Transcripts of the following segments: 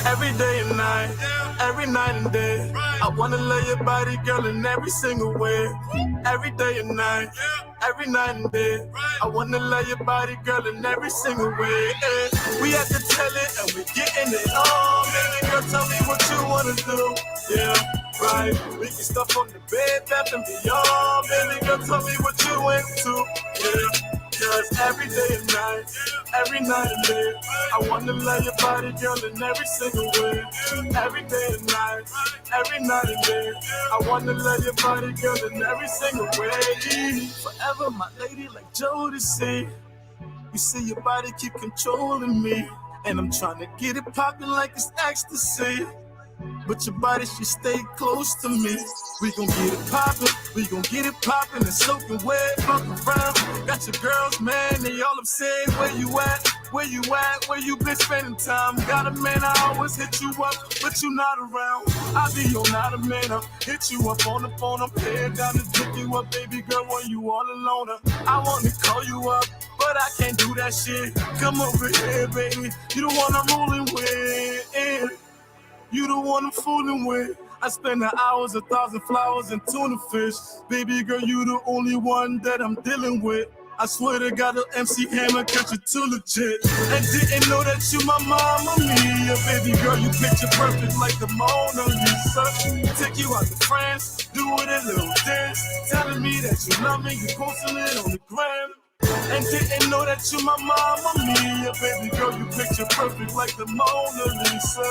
every day and night, every night and day. I wanna lay your body, girl, in every single way. Every day and night, every night and day. I wanna lay your body, girl, in every single way. We have to tell it and we getting it on. Baby girl, tell me what you wanna do. Yeah, right. We can stuff on the bed, bath and beyond. Baby girl, tell me what you into. Yeah. Cause every day and night, every night and day, I wanna lay your body, girl, in every single way. Every day and night, every night and day, I wanna lay your body, girl, in every single way. Forever, my lady, like Jodeci. You see your body keep controlling me, and I'm trying to get it popping like it's ecstasy. But your body should stay close to me. We gon' get it poppin', we gon' get it poppin' and soaking wet, fuck around. Got your girls, man, they all upset. Where you at? Where you at? Where you been spending time? Got a man, I always hit you up, but you not around. I be your not a man, I hit you up on the phone. I'm head down to pick you up, baby girl, when you all alone. I wanna call you up, but I can't do that shit. Come over here, baby, you the one I'm rolling with. You the one I'm fooling with. I spend the hours, 1,000 flowers and tuna fish. Baby girl, you the only one that I'm dealing with. I swear to God, the MC Hammer catch you too legit. And didn't know that you my mama mia. Baby girl, you picture perfect like the Mona Lisa. Take you out to France, do it a little dance. Telling me that you love me, you posting it on the gram. And didn't know that you my mama mia. Baby girl, you picture perfect like the Mona Lisa.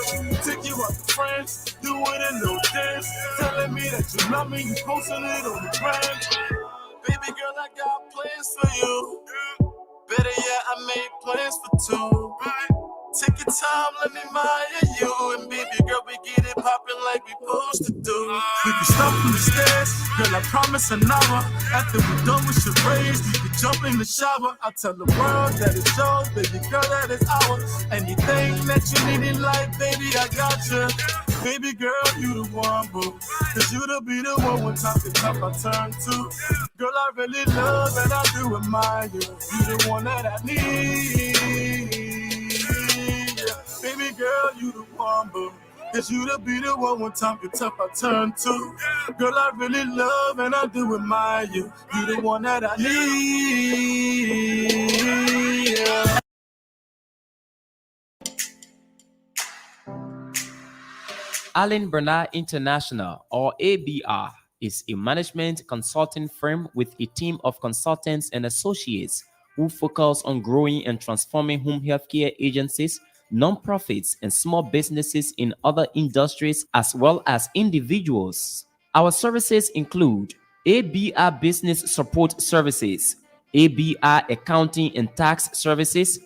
Take you out to France, do it a little dance. Telling me that you love me, you posting it on the gram. Baby girl, I got plans for you. Better yet, I made plans for two. Take your time, let me admire you. And baby girl, we get it poppin' like we supposed to do. We can stop from the stairs, girl, I promise an hour. After we done with your raise, we can jump in the shower. I'll tell the world that it's yours, baby girl, that it's ours. Anything that you need in life, baby, I got you. Baby girl, you the one, boo. Cause you the be the one when time gets tough, I turn to. Girl, I really love and I do admire you. You the one that I need. Baby girl, you the one, boo. Cause you the be the one when time gets tough, I turn to. Girl, I really love and I do admire you. You the one that I need. Yeah. Allen Bernard International, or ABR, is a management consulting firm with a team of consultants and associates who focus on growing and transforming home healthcare agencies, nonprofits, and small businesses in other industries as well as individuals. Our services include ABR Business Support Services, ABR Accounting and Tax Services,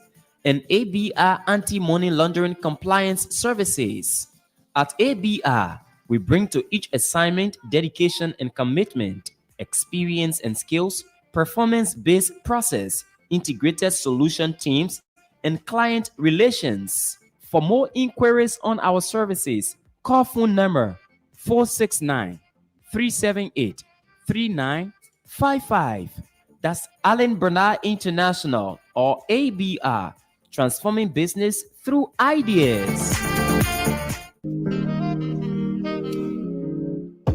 and ABR Anti-Money Laundering Compliance Services. At ABR, we bring to each assignment dedication and commitment, experience and skills, performance-based process, integrated solution teams, and client relations. For more inquiries on our services, call phone number 469-378-3955. That's Allen Bernard International, or ABR, transforming business through ideas.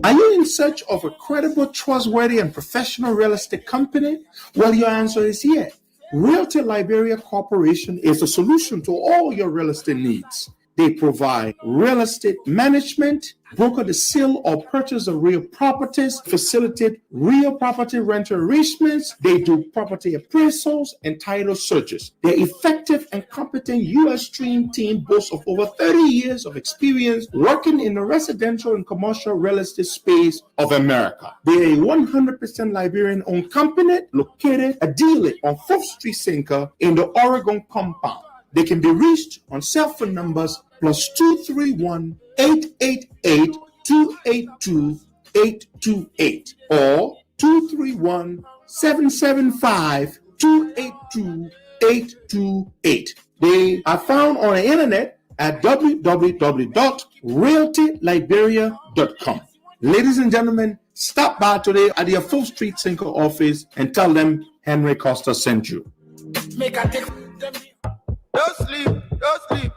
Are you in search of a credible, trustworthy, and professional real estate company? Well, your answer is yes. Realty Liberia Corporation is the solution to all your real estate needs. They provide real estate management, broker the sale or purchase of real properties, facilitate real property rental arrangements. They do property appraisals and title searches. Their effective and competent U.S. trained team boasts of over 30 years of experience working in the residential and commercial real estate space of America. They are a 100% Liberian-owned company located ideally on 4th Street Sinker in the Oregon compound. They can be reached on cell phone numbers +231-888-282-828 or 231-775-282-828. They are found on the internet at www.realtyliberia.com. Ladies and gentlemen, stop by today at their 4th Street Sinker office and tell them Henry Costa sent you. Make a take them. Don't sleep, don't sleep.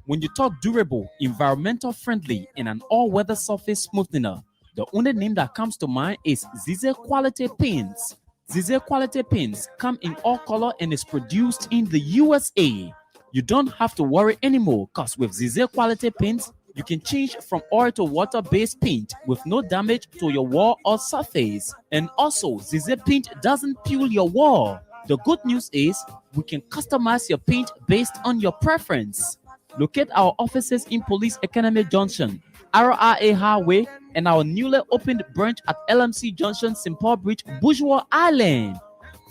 When you talk durable, environmental friendly, and an all-weather surface smoothener, the only name that comes to mind is Zize Quality Paints. Zize Quality Paints come in all color and is produced in the USA. You don't have to worry anymore, because with Zize Quality Paints, you can change from oil to water-based paint with no damage to your wall or surface. And also, Zize Paint doesn't peel your wall. The good news is we can customize your paint based on your preference. Locate our offices in Police Academy Junction, RRA Highway, and our newly opened branch at LMC Junction, St. Paul Bridge, Bourgeois Island.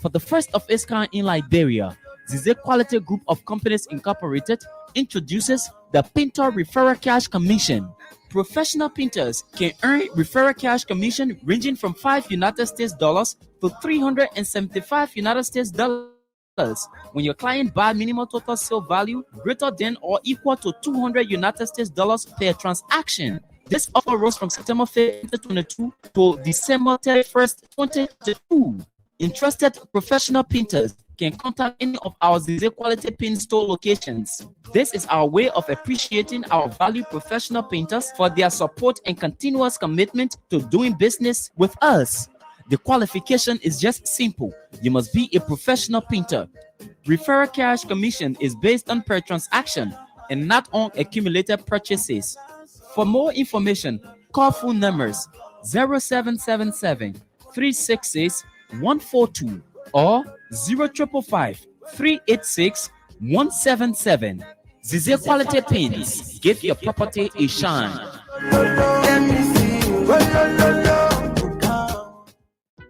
For the first of its kind in Liberia, Zize Quality Group of Companies Incorporated introduces the Painter Referral Cash Commission. Professional painters can earn referral cash commission ranging from $5 United States to $375 United States. When your client buy minimum total sale value greater than or equal to $200 United States per transaction. This offer runs from September 5th, 2022 to December 31st, 2022. Interested professional painters can contact any of our Zize Quality Paint store locations. This is our way of appreciating our valued professional painters for their support and continuous commitment to doing business with us. The qualification is just simple. You must be a professional painter. Referral cash commission is based on per transaction and not on accumulated purchases. For more information, call phone numbers 0777 366 142 or 0555 386 177. Zize Quality Paints. Give your property a shine.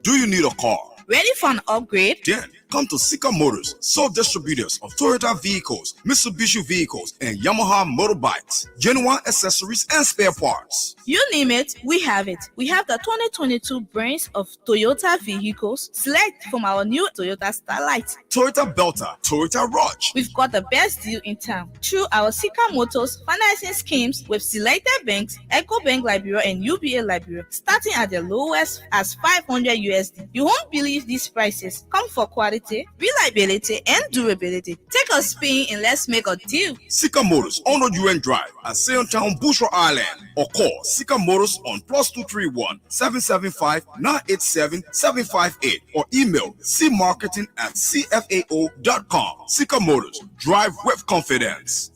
Do you need a car? Ready for an upgrade? Then come to Sika Motors, sole distributors of Toyota vehicles, Mitsubishi vehicles, and Yamaha motorbikes, genuine accessories and spare parts. You name it, we have it. We have the 2022 brands of Toyota vehicles. Select from our new Toyota Starlight, Toyota Belter, Toyota Rush. We've got the best deal in town through our Sika Motors financing schemes with selected banks, EcoBank Liberia and UBA Liberia, starting at the lowest as $500 USD. You won't believe these prices. Come for quality, reliability, and durability. Take a spin and let's make a deal. Sika Motors on the UN Drive at Sayotown, Bourgeois Island, or call Sika Motors on +231 775 987 758 or email cmarketing@cfao.com. Sika Motors, drive with confidence.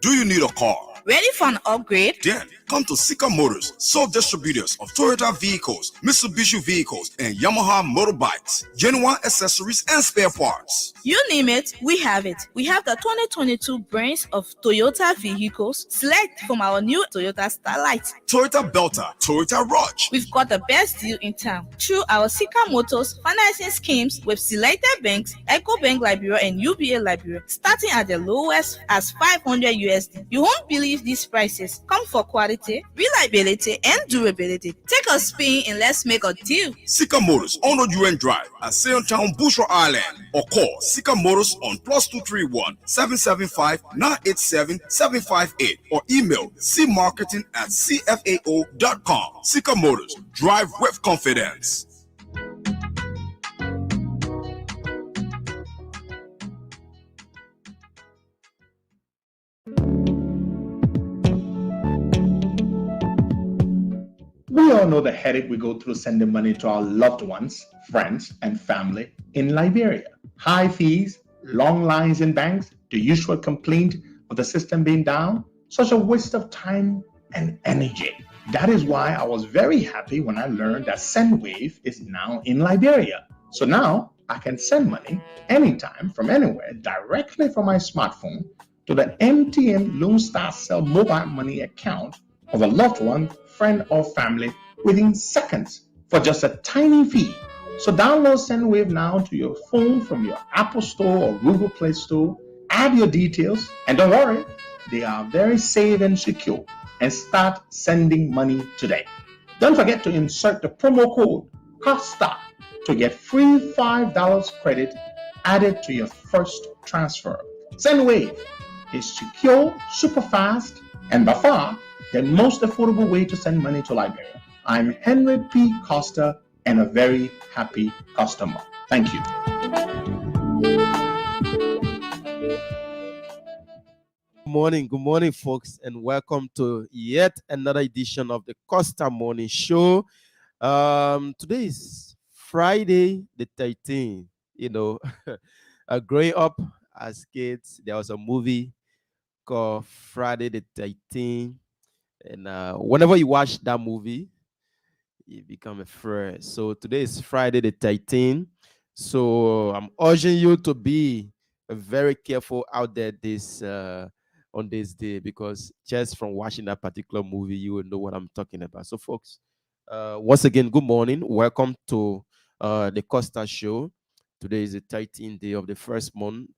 Do you need a car? Ready for an upgrade? Then come to Sika Motors, sole distributors of Toyota vehicles, Mitsubishi vehicles, and Yamaha motorbikes, genuine accessories and spare parts. You name it, we have it. We have the 2022 brands of Toyota vehicles. Select from our new Toyota Starlight, Toyota Belter, Toyota Rush. We've got the best deal in town through our Sika Motors financing schemes with selected banks, EcoBank Liberia and UBA Liberia, starting at the lowest as $500 USD. You won't believe these prices. Come for quality, reliability, and durability. Take a spin and let's make a deal. Sika Motors on the UN Drive at Sayotown, Bourgeois Island, or call Sika Motors on +231 775 987 758 or email cmarketing@cfao.com. Sika Motors, drive with confidence. We all know the headache we go through sending money to our loved ones, friends, and family in Liberia. High fees, long lines in banks, the usual complaint of the system being down, such a waste of time and energy. That is why I was very happy when I learned that SendWave is now in Liberia. So now I can send money anytime from anywhere directly from my smartphone to the MTN Lone Star Cell mobile money account of a loved one, friend, or family within seconds for just a tiny fee. So download SendWave now to your phone from your Apple Store or Google Play Store. Add your details, and don't worry, they are very safe and secure. And start sending money today. Don't forget to insert the promo code COSTA to get free $5 credit added to your first transfer. SendWave is secure, super fast, and by far the most affordable way to send money to Liberia. I'm Henry P. Costa and a very happy customer. Thank you. Good morning, folks, and welcome to yet another edition of the Costa Morning Show. Today is Friday the 13th. You know, growing up as kids, there was a movie called Friday the 13th, and whenever you watch that movie, you become a friend. So today is Friday the 13th. So I'm urging you to be very careful out there this on this day, because just from watching that particular movie, you will know what I'm talking about. So, folks, once again, good morning. Welcome to the Costa Show. Today is the 13th day of the first month,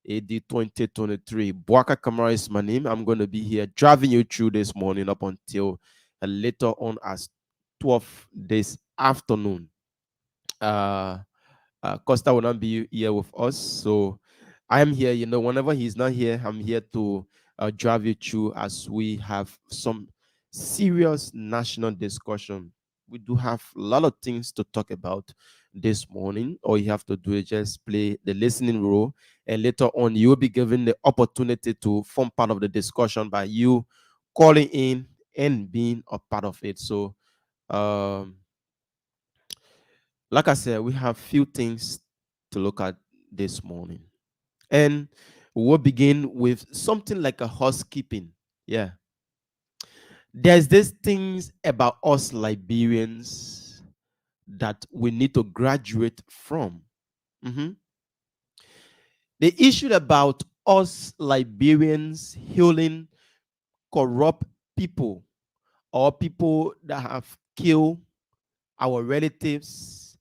AD 2023. Boaka Kamara is my name. I'm going to be here driving you through this morning up until later on as 12 this afternoon. Costa will not be here with us, so I am here. Whenever he's not here, I'm here to drive you through as we have some serious national discussion. We do have a lot of things to talk about this morning. All you have to do is just play the listening role, and later on, you'll be given the opportunity to form part of the discussion by you calling in and being a part of it. So, um, like I said, we have few things to look at this morning. And we'll begin with something like a housekeeping. Yeah. There's these things about us Liberians that we need to graduate from. Mhm. The issue about us Liberians healing corrupt people or people that have killed our relatives,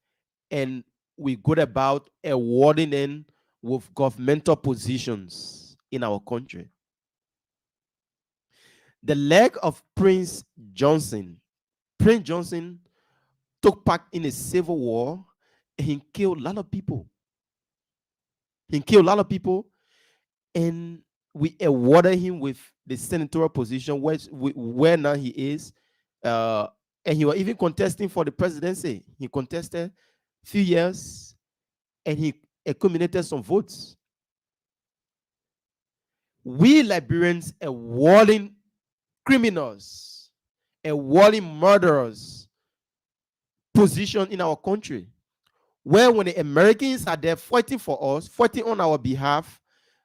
and we go about awarding them with governmental positions in our country. The leg of Prince Johnson took part in a civil war, and he killed a lot of people. And we awarded him with the senatorial position where now he is. Uh, and he was even contesting for the presidency. He contested a few years, and he accumulated some votes. We Liberians awarding criminals, awarding murderers position in our country, where when the Americans are there fighting for us, fighting on our behalf,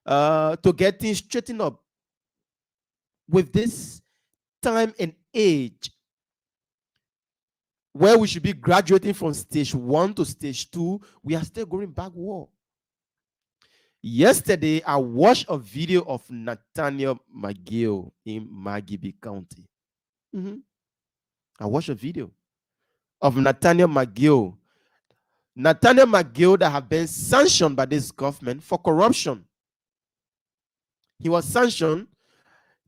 to get things straightened up. With this time and age, where we should be graduating from stage 1 to stage 2, we are still going backward. Yesterday, I watched a video of Nathaniel McGill in Magibi County. I watched a video of Nathaniel McGill. Nathaniel McGill that have been sanctioned by this government for corruption. He was sanctioned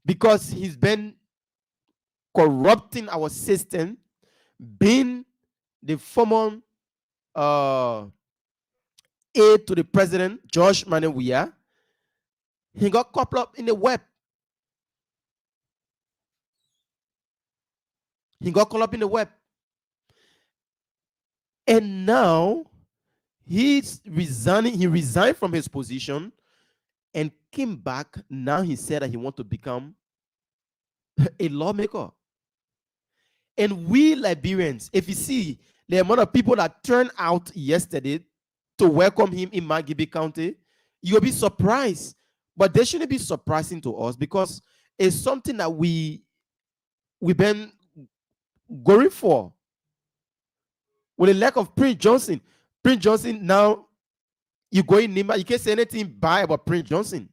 because he's been corrupting our system, being the former aide to the president, George Manewia. He got caught up in the web. And now he's resigning. He resigned from his position and came back. Now he said that he wants to become a lawmaker. And we Liberians, if you see the amount of people that turned out yesterday to welcome him in Magibi County, you'll be surprised. But they shouldn't be surprising to us, because it's something that we've been going for. With the lack of Prince Johnson now, you go in Nima, you can't say anything bad about Prince Johnson.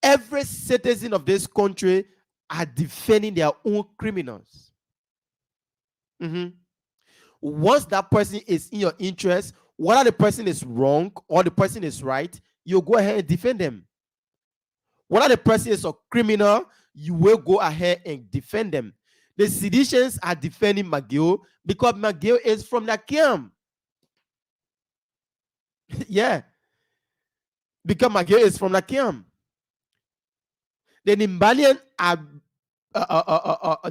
Every citizen of this country are defending their own criminals. Once that person is in your interest, whether the person is wrong or the person is right, you go ahead and defend them. Whether the person is a criminal, you will go ahead and defend them. The seditionists are defending McGill because McGill is from the camp. Yeah. Because McGill is from the camp. The Nimbalians are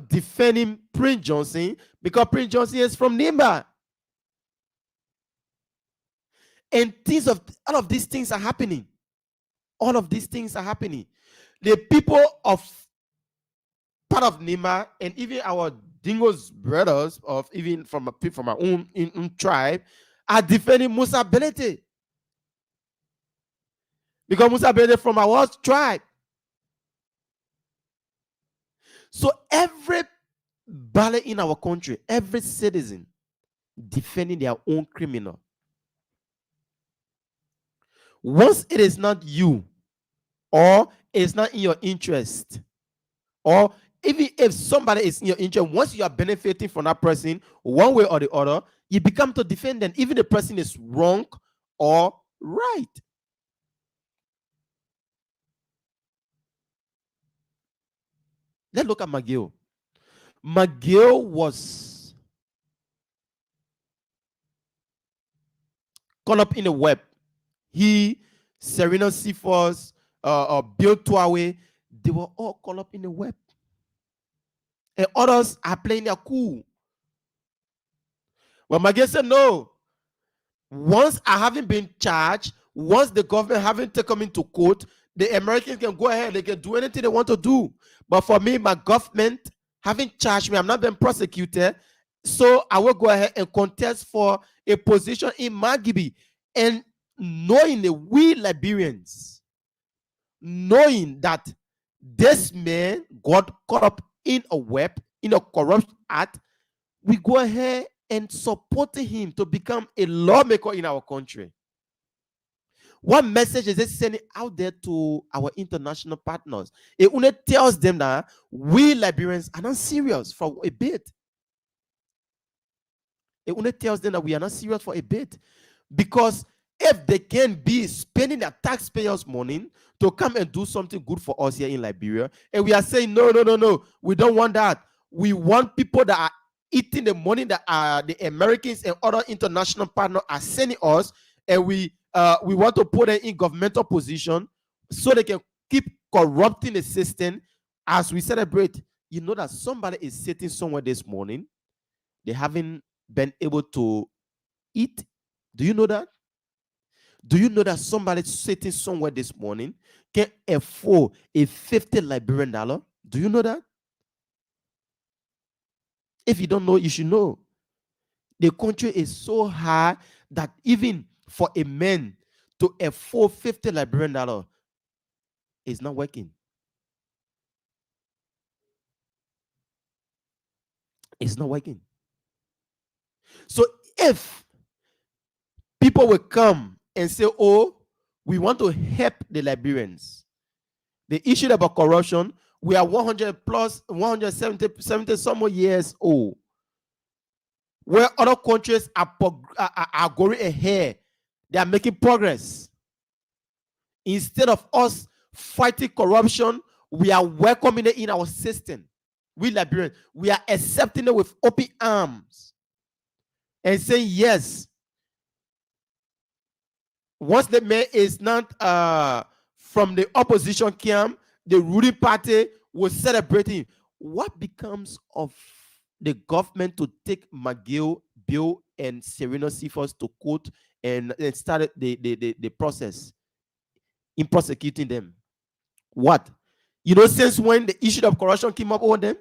defending Prince Johnson because Prince Johnson is from Nimba. And all of these things are happening. the people of part of Nima and even our Dingo's brothers, of even from our own tribe, are defending Musa Belete. Because Musa Belete from our tribe. So every ballet in our country, every citizen defending their own criminal. Once it is not you, or it's not in your interest, or even if somebody is in your interest, once you are benefiting from that person one way or the other, you become to defend them, even the person is wrong or right. Let's look at McGill. McGill was caught up in the web. He, Serena Cephas, Bill Tuawe, they were all caught up in the web. And others are playing their cool. But McGill said, no. Once I haven't been charged, once the government haven't taken me to court, the Americans can go ahead, they can do anything they want to do. But for me, my government haven't charged me, I'm not being prosecuted, so I will go ahead and contest for a position in Magibi. And knowing that we Liberians, knowing that this man got caught up in a web, in a corrupt act, we go ahead and support him to become a lawmaker in our country. What message is it sending out there to our international partners? It only tells them that we Liberians are not serious for a bit. It only tells them that we are not serious for a bit. Because if they can be spending their taxpayers' money to come and do something good for us here in Liberia, and we are saying, no, we don't want that. We want people that are eating the money that the Americans and other international partners are sending us, and we want to put them in governmental position so they can keep corrupting the system as we celebrate. You know that somebody is sitting somewhere this morning, they haven't been able to eat. Do you know that? Do you know that somebody sitting somewhere this morning can afford a 50 Liberian dollar? Do you know that? If you don't know, you should know. The country is so high that even for a man to afford 50 Liberian dollar is not working. It's not working. So if people will come and say, oh, we want to help the Liberians, the issue about corruption, we are 170 some more years old, where other countries are going ahead, they are making progress. Instead of us fighting corruption, we are welcoming it in our system. We Liberians, we are accepting it with open arms and saying yes. Once the man is not from the opposition camp, the ruling party will celebrate him. What becomes of the government to take McGill, Bill, and Serena Cephas to court and started the process in prosecuting them? What? You know, since when the issue of corruption came up on them?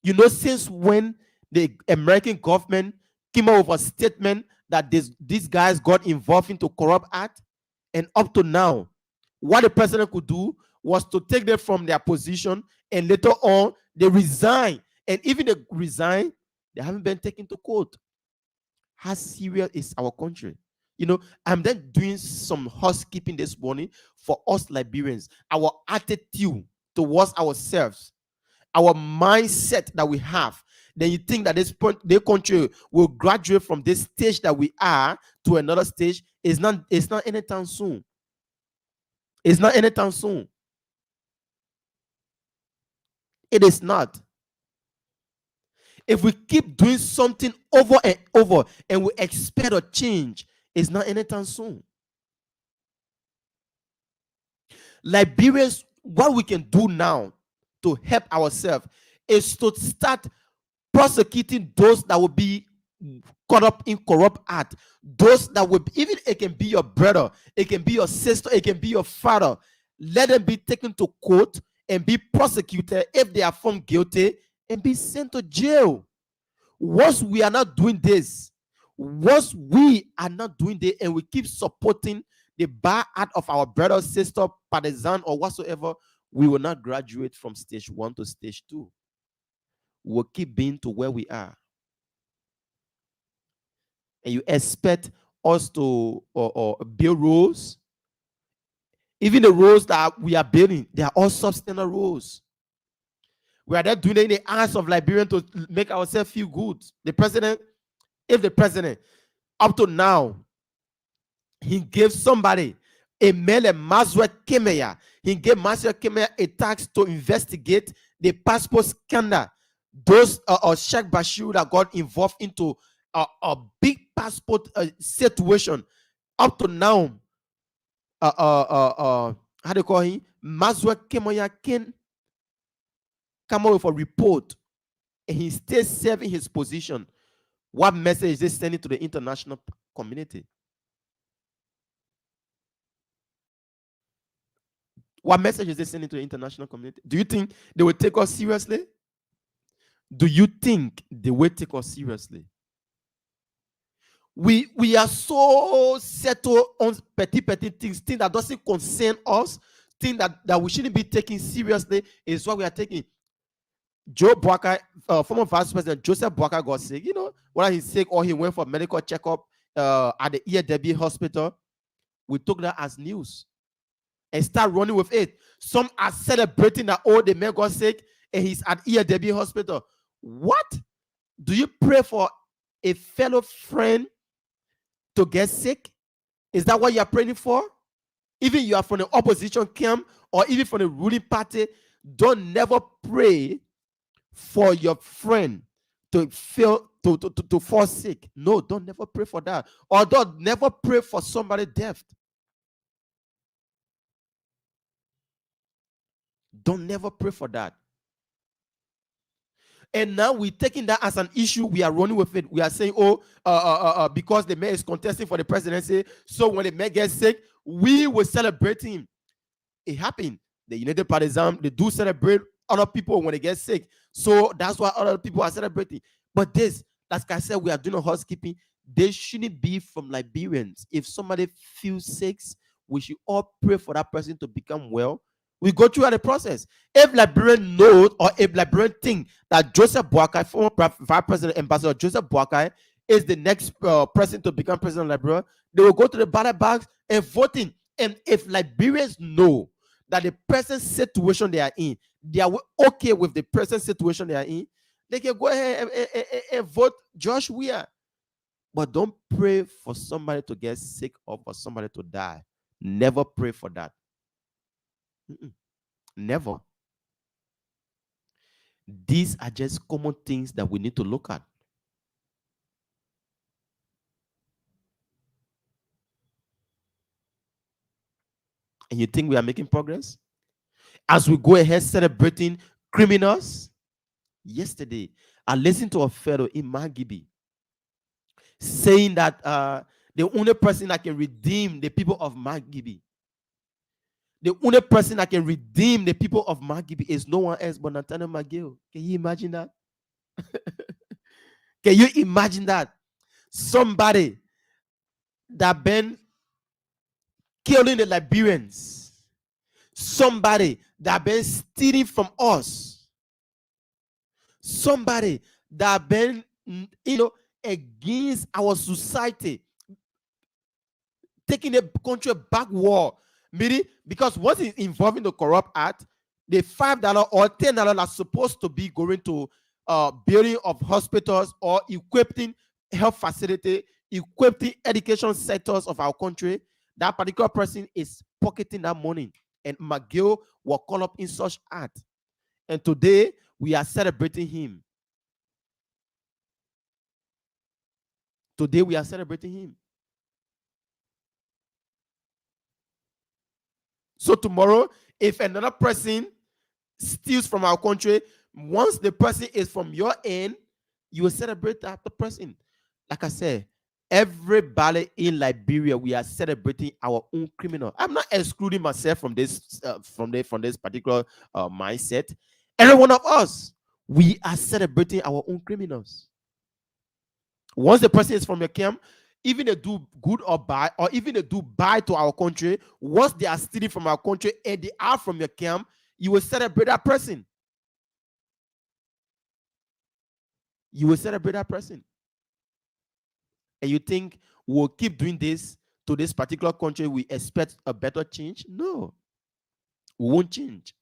You know, since when the American government came up with a statement that these guys got involved into corrupt act, and up to now, what the president could do was to take them from their position, and later on they resign. And even they resign, they haven't been taken to court. How serious is our country? You know, I'm then doing some housekeeping this morning for us Liberians. Our attitude towards ourselves, our mindset that we have. Then you think that the country will graduate from this stage that we are to another stage. It's not anytime soon. It's not anytime soon. It is not. If we keep doing something over and over and we expect a change, it's not anytime soon. Liberians, what we can do now to help ourselves is to start prosecuting those that will be caught up in corrupt act. Those that will, even it can be your brother, it can be your sister, it can be your father. let them be taken to court and be prosecuted if they are found guilty and be sent to jail. Once we are not doing this, and we keep supporting the bad act of our brother, sister, partisan, or whatsoever, we will not graduate from stage 1 to stage 2. We'll keep being to where we are. And you expect us to or build rules. Even the rules that we are building, they are all substandard rules. We are not doing it in the eyes of Liberians to make ourselves feel good. If the president, up to now, he gave somebody a mail, Maswet Kemeya. He gave Maswet Kemeya a task to investigate the passport scandal. Those Sheikh Bashir that got involved into a big passport situation. Up to now, how do you call him? Maswet Kemeya can come up with a report, and he stays serving his position. What message is they sending to the international community? What message is they sending to the international community? Do you think they will take us seriously? Do you think they will take us seriously? We are so settled on petty things that doesn't concern us, things that we shouldn't be taking seriously, is what we are taking. Joe Boakai, former vice president Joseph Boakai got sick. You know, whether he's sick or he went for medical checkup at the EAW hospital, we took that as news and start running with it. Some are celebrating that, oh, the man got sick and he's at EAW hospital. What? Do you pray for a fellow friend to get sick? Is that what you are praying for? Even you are from the opposition camp or even from the ruling party, don't never pray for your friend to fall sick. No, don't never pray for that. Or don't never pray for somebody deaf. Don't never pray for that. And now we're taking that as an issue. We are running with it. We are saying, oh, because the mayor is contesting for the presidency, so when the mayor gets sick, we will celebrate him. It happened. The United Partisans, they do celebrate other people when they get sick. So that's why other people are celebrating. But this, like I said, we are doing a housekeeping. They shouldn't be from Liberians. If somebody feels sick, we should all pray for that person to become well. We go through the process. If Liberian knows or if Liberian think that Joseph Boakai, former Vice President Ambassador Joseph Boakai, is the next person to become president of Liberia, they will go to the ballot box and voting. And if Liberians know that the present situation they are in, they are okay with the present situation they are in, they can go ahead and vote Josh Weir. But don't pray for somebody to get sick or for somebody to die. Never pray for that. Never. These are just common things that we need to look at. And you think we are making progress? As we go ahead celebrating criminals, yesterday, I listened to a fellow in Magibi saying that the only person that can redeem the people of Magibi, the only person that can redeem the people of Magibi is no one else but Nathaniel McGill. Can you imagine that? Can you imagine that? Somebody that been killing the Liberians, somebody that been stealing from us, somebody that been, against our society, taking the country backward. Meaning, because once it's involving the corrupt act, the $5 or $10 are supposed to be going to building of hospitals or equipping health facility, equipping education sectors of our country. That particular person is pocketing that money, and McGill will call up in such act. And today we are celebrating him. Today we are celebrating him. So tomorrow, if another person steals from our country, once the person is from your end, you will celebrate that person. Like I said, Everybody in Liberia, we are celebrating our own criminal. I'm not excluding myself from this from this particular mindset. Every one of us, we are celebrating our own criminals. Once the person is from your camp, even they do good or bad, or even they do bad to our country, once they are stealing from our country and they are from your camp, you will celebrate that person. You will celebrate that person. And you think we'll keep doing this to this particular country, we expect a better change? No, we won't change.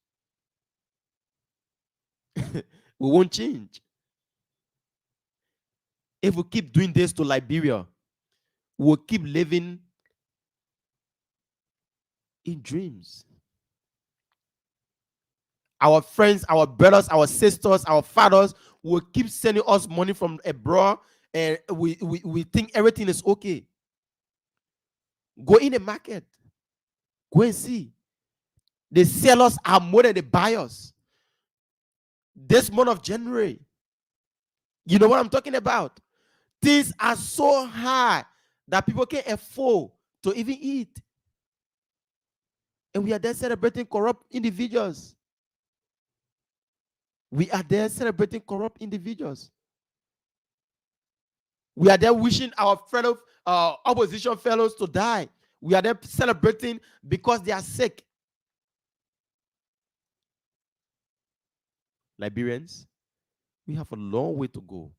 We won't change. If we keep doing this to Liberia, we'll keep living in dreams. Our friends, our brothers, our sisters, our fathers will keep sending us money from abroad, and we think everything is okay. Go in the market. Go and see. The sellers are more than the buyers. This month of January, you know what I'm talking about? Things are so high that people can't afford to even eat. And we are there celebrating corrupt individuals. We are there celebrating corrupt individuals. We are there wishing our fellow opposition fellows to die. We are there celebrating because they are sick. Liberians, we have a long way to go.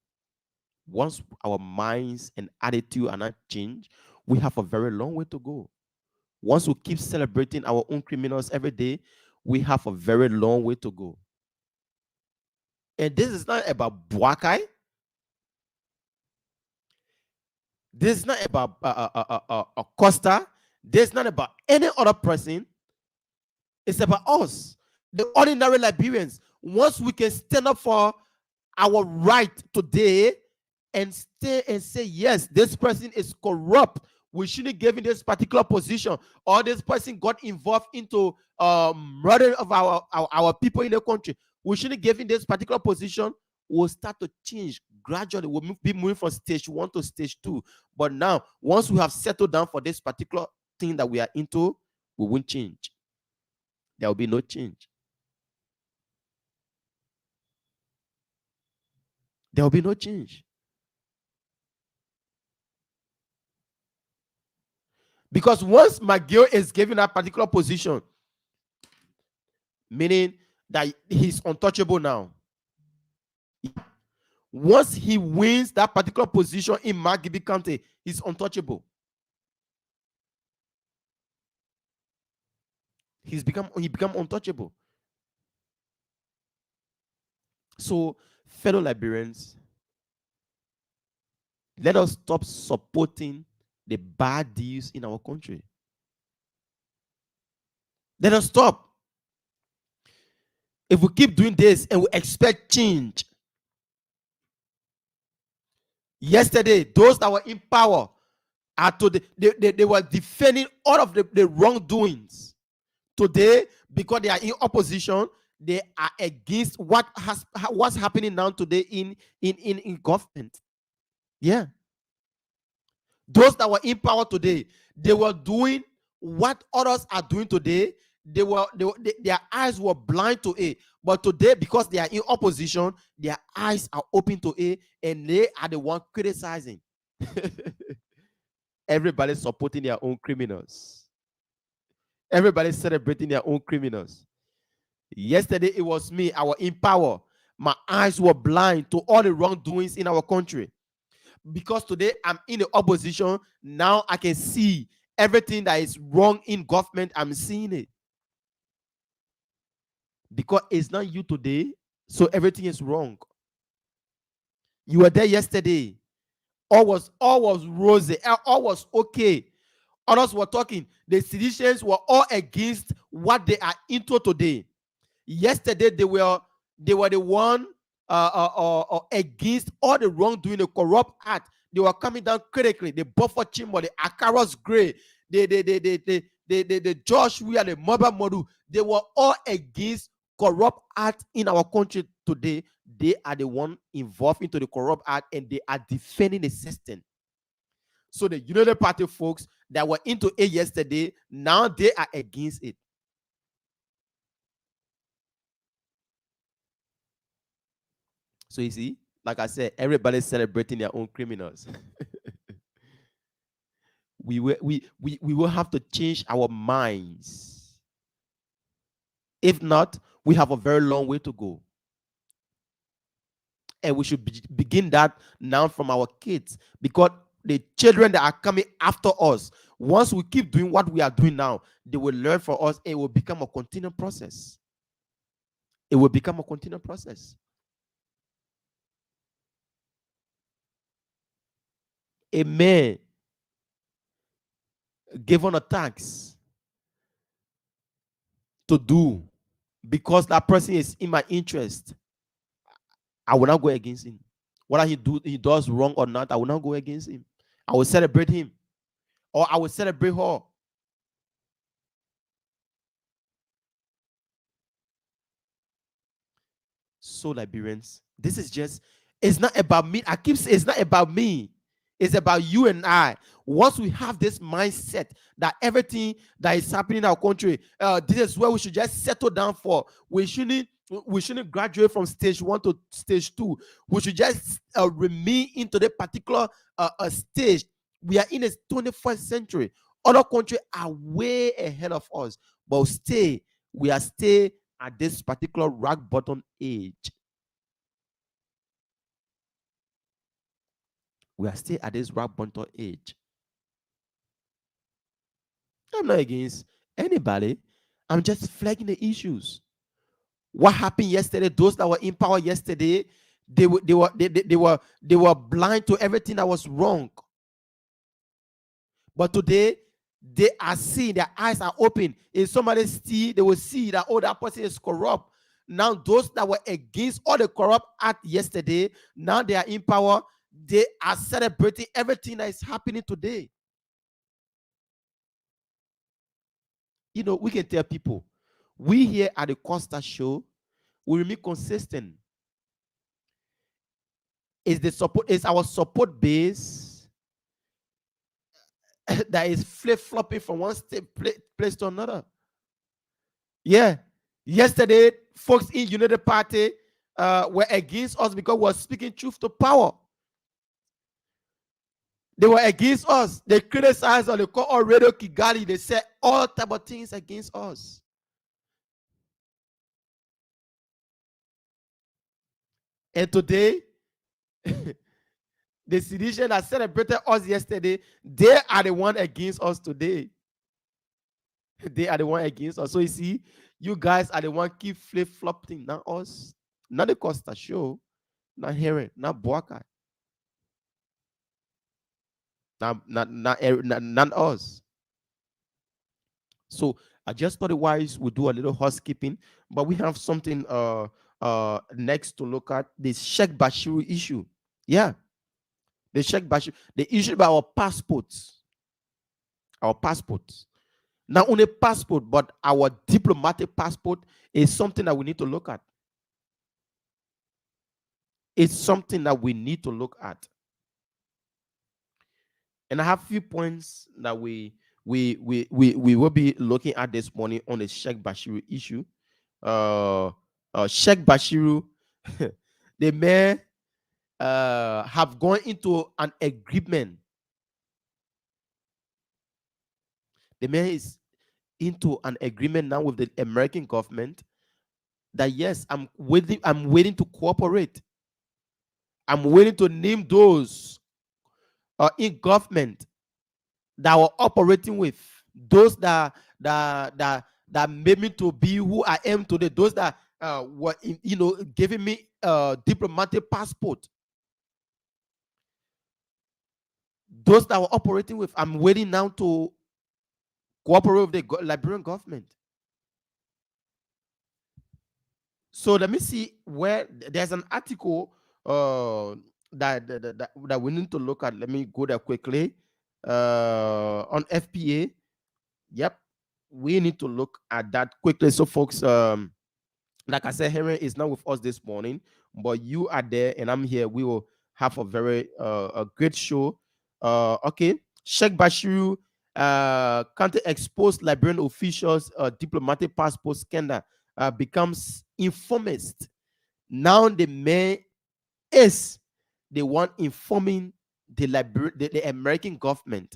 Once our minds and attitude are not changed, we have a very long way to go. Once we keep celebrating our own criminals every day, we have a very long way to go. And this is not about Buakai. This is not about Costa. This is not about any other person. It's about us, the ordinary Liberians. Once we can stand up for our right today and stay and say, yes, this person is corrupt, we shouldn't give him this particular position, or this person got involved into murder of our people in the country, we shouldn't give him this particular position. We'll start to change gradually. We'll be moving from stage 1 to stage 2. But now, once we have settled down for this particular thing that we are into, we won't change. There will be no change. There will be no change. Because once McGill is given that particular position, meaning that he's untouchable now. Once he wins that particular position in Margibi County, he's untouchable. He become untouchable. So, fellow Liberians, let us stop supporting the bad deals in our country. Let us stop. If we keep doing this and we expect change, yesterday, those that were in power they were defending all of the wrongdoings. Today, because they are in opposition, they are against what's happening now today in government. Yeah. Those that were in power today, they were doing what others are doing today. Their eyes were blind to it. But today, because they are in opposition, their eyes are open to it, and they are the one criticizing. Everybody supporting their own criminals. Everybody celebrating their own criminals. Yesterday, it was me. I was in power. My eyes were blind to all the wrongdoings in our country. Because today, I'm in the opposition. Now I can see everything that is wrong in government. I'm seeing it. Because it's not you today, so everything is wrong. You were there yesterday. All was rosy. All was okay. Others were talking. The citizens were all against what they are into today. Yesterday, they were the one against all the wrongdoing, the corrupt act. They were coming down critically. The Buffer Chimbo, the Akaros Gray, the Josh Weir, the Mobile Modu. They were all against corrupt act in our country today. They are the one involved into the corrupt act, and they are defending the system. So the United Party folks that were into it yesterday, now they are against it. So you see, like I said, everybody's celebrating their own criminals. we will have to change our minds. If not, we have a very long way to go. And we should begin that now from our kids, because the children that are coming after us, once we keep doing what we are doing now, they will learn from us. It will become a continual process. It will become a continual process. A man given a tax to do because that person is in my interest, I will not go against him. Whether he does wrong or not, I will not go against him. I will celebrate him, or I will celebrate her. So Liberians, this is just, it's not about me. I keep saying it's not about me. It's about you and I. Once we have this mindset that everything that is happening in our country, this is where we should just settle down for. We shouldn't graduate from stage 1 to stage 2. We should just remain into the particular stage. We are in the 21st century. Other countries are way ahead of us, but we are still at this particular rock bottom age. We are still at this rock bottom age. I'm not against anybody. I'm just flagging the issues. What happened yesterday? Those that were in power yesterday, they were blind to everything that was wrong. But today, they are seeing, their eyes are open. If somebody steal, they will see that, oh, that person is corrupt. Now, those that were against all the corrupt act yesterday, now they are in power. They are celebrating everything that is happening today. You know, we can tell people, we here at the Costa Show, we remain consistent. Is our support base that is flip-flopping from one place to another. Yeah. Yesterday, folks in United Party were against us because we were speaking truth to power. They were against us. They criticized us. They called our Radio Kigali. They said all type of things against us. And today, the sedition that celebrated us yesterday, they are the one against us today. They are the one against us. So you see, you guys are the one keep flip-flopping, not us, not the Costa Show, not Heron, not Boaka, not us. So I just thought it wise we do a little housekeeping, but we have something next to look at, the Sheikh Bashiru issue. Yeah, the Sheikh Bashiru, the issue about our passports. Our passports. Not only passport, but our diplomatic passport is something that we need to look at. It's something that we need to look at. And I have a few points that we will be looking at this morning on the Sheikh Bashiru issue. Sheikh Bashiru, the mayor have gone into an agreement. The mayor is into an agreement now with the American government that yes, I'm waiting to cooperate. I'm willing to name those in government that were operating with, those that made me to be who I am today, those that were giving me a diplomatic passport, those that were operating with. I'm waiting now to cooperate with the Liberian government. So let me see where there's an article that we need to look at. Let me go there quickly. On FPA. Yep, we need to look at that quickly. So folks, like I said, Henry is not with us this morning, but you are there and I'm here. We will have a very a great show. Okay, Sheikh Bashir counter exposed Liberian officials diplomatic passport scandal becomes infamous. Now the man is the one informing the American government.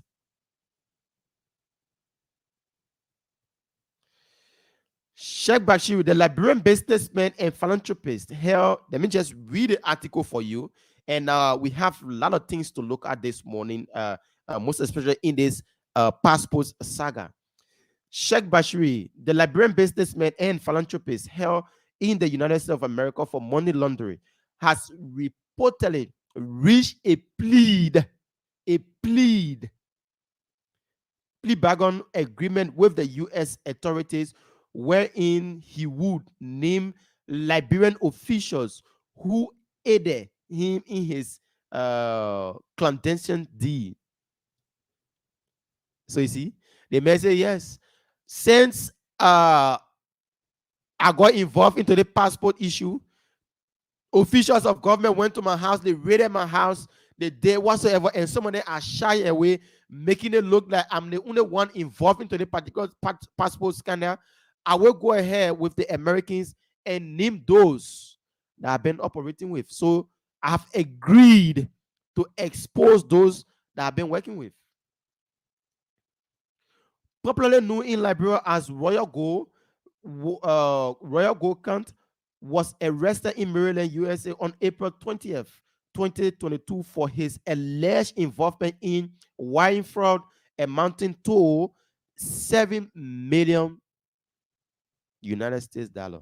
Sheikh Bashir, the Liberian businessman and philanthropist, held. Let me just read the article for you. And we have a lot of things to look at this morning, most especially in this passport saga. Sheikh Bashir, the Liberian businessman and philanthropist held in the United States of America for money laundering, has reportedly reached a plea bargain agreement with the U.S. authorities, wherein he would name Liberian officials who aided him in his clandestine deed. So you see, they may say, yes, since I got involved into the passport issue, officials of government went to my house, they raided my house, they did whatsoever, and some of them are shy away, making it look like I'm the only one involved into the particular passport scandal. I will go ahead with the Americans and name those that I've been operating with. So I have agreed to expose those that I've been working with. Popularly known in Liberia as Royal Gold, Royal Gold Count was arrested in Maryland, USA on April 20th, 2022 for his alleged involvement in wire fraud amounting to $7 million United States dollar.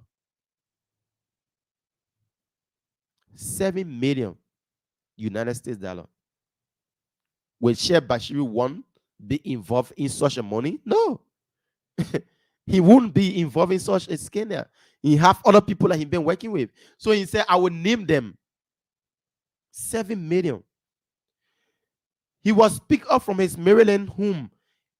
7 million United States dollar. Will Sheikh Bashir one be involved in such a money? No. He wouldn't be involved in such a scandal. He have other people that he's been working with. So he said, I will name them. 7 million. He was picked up from his Maryland home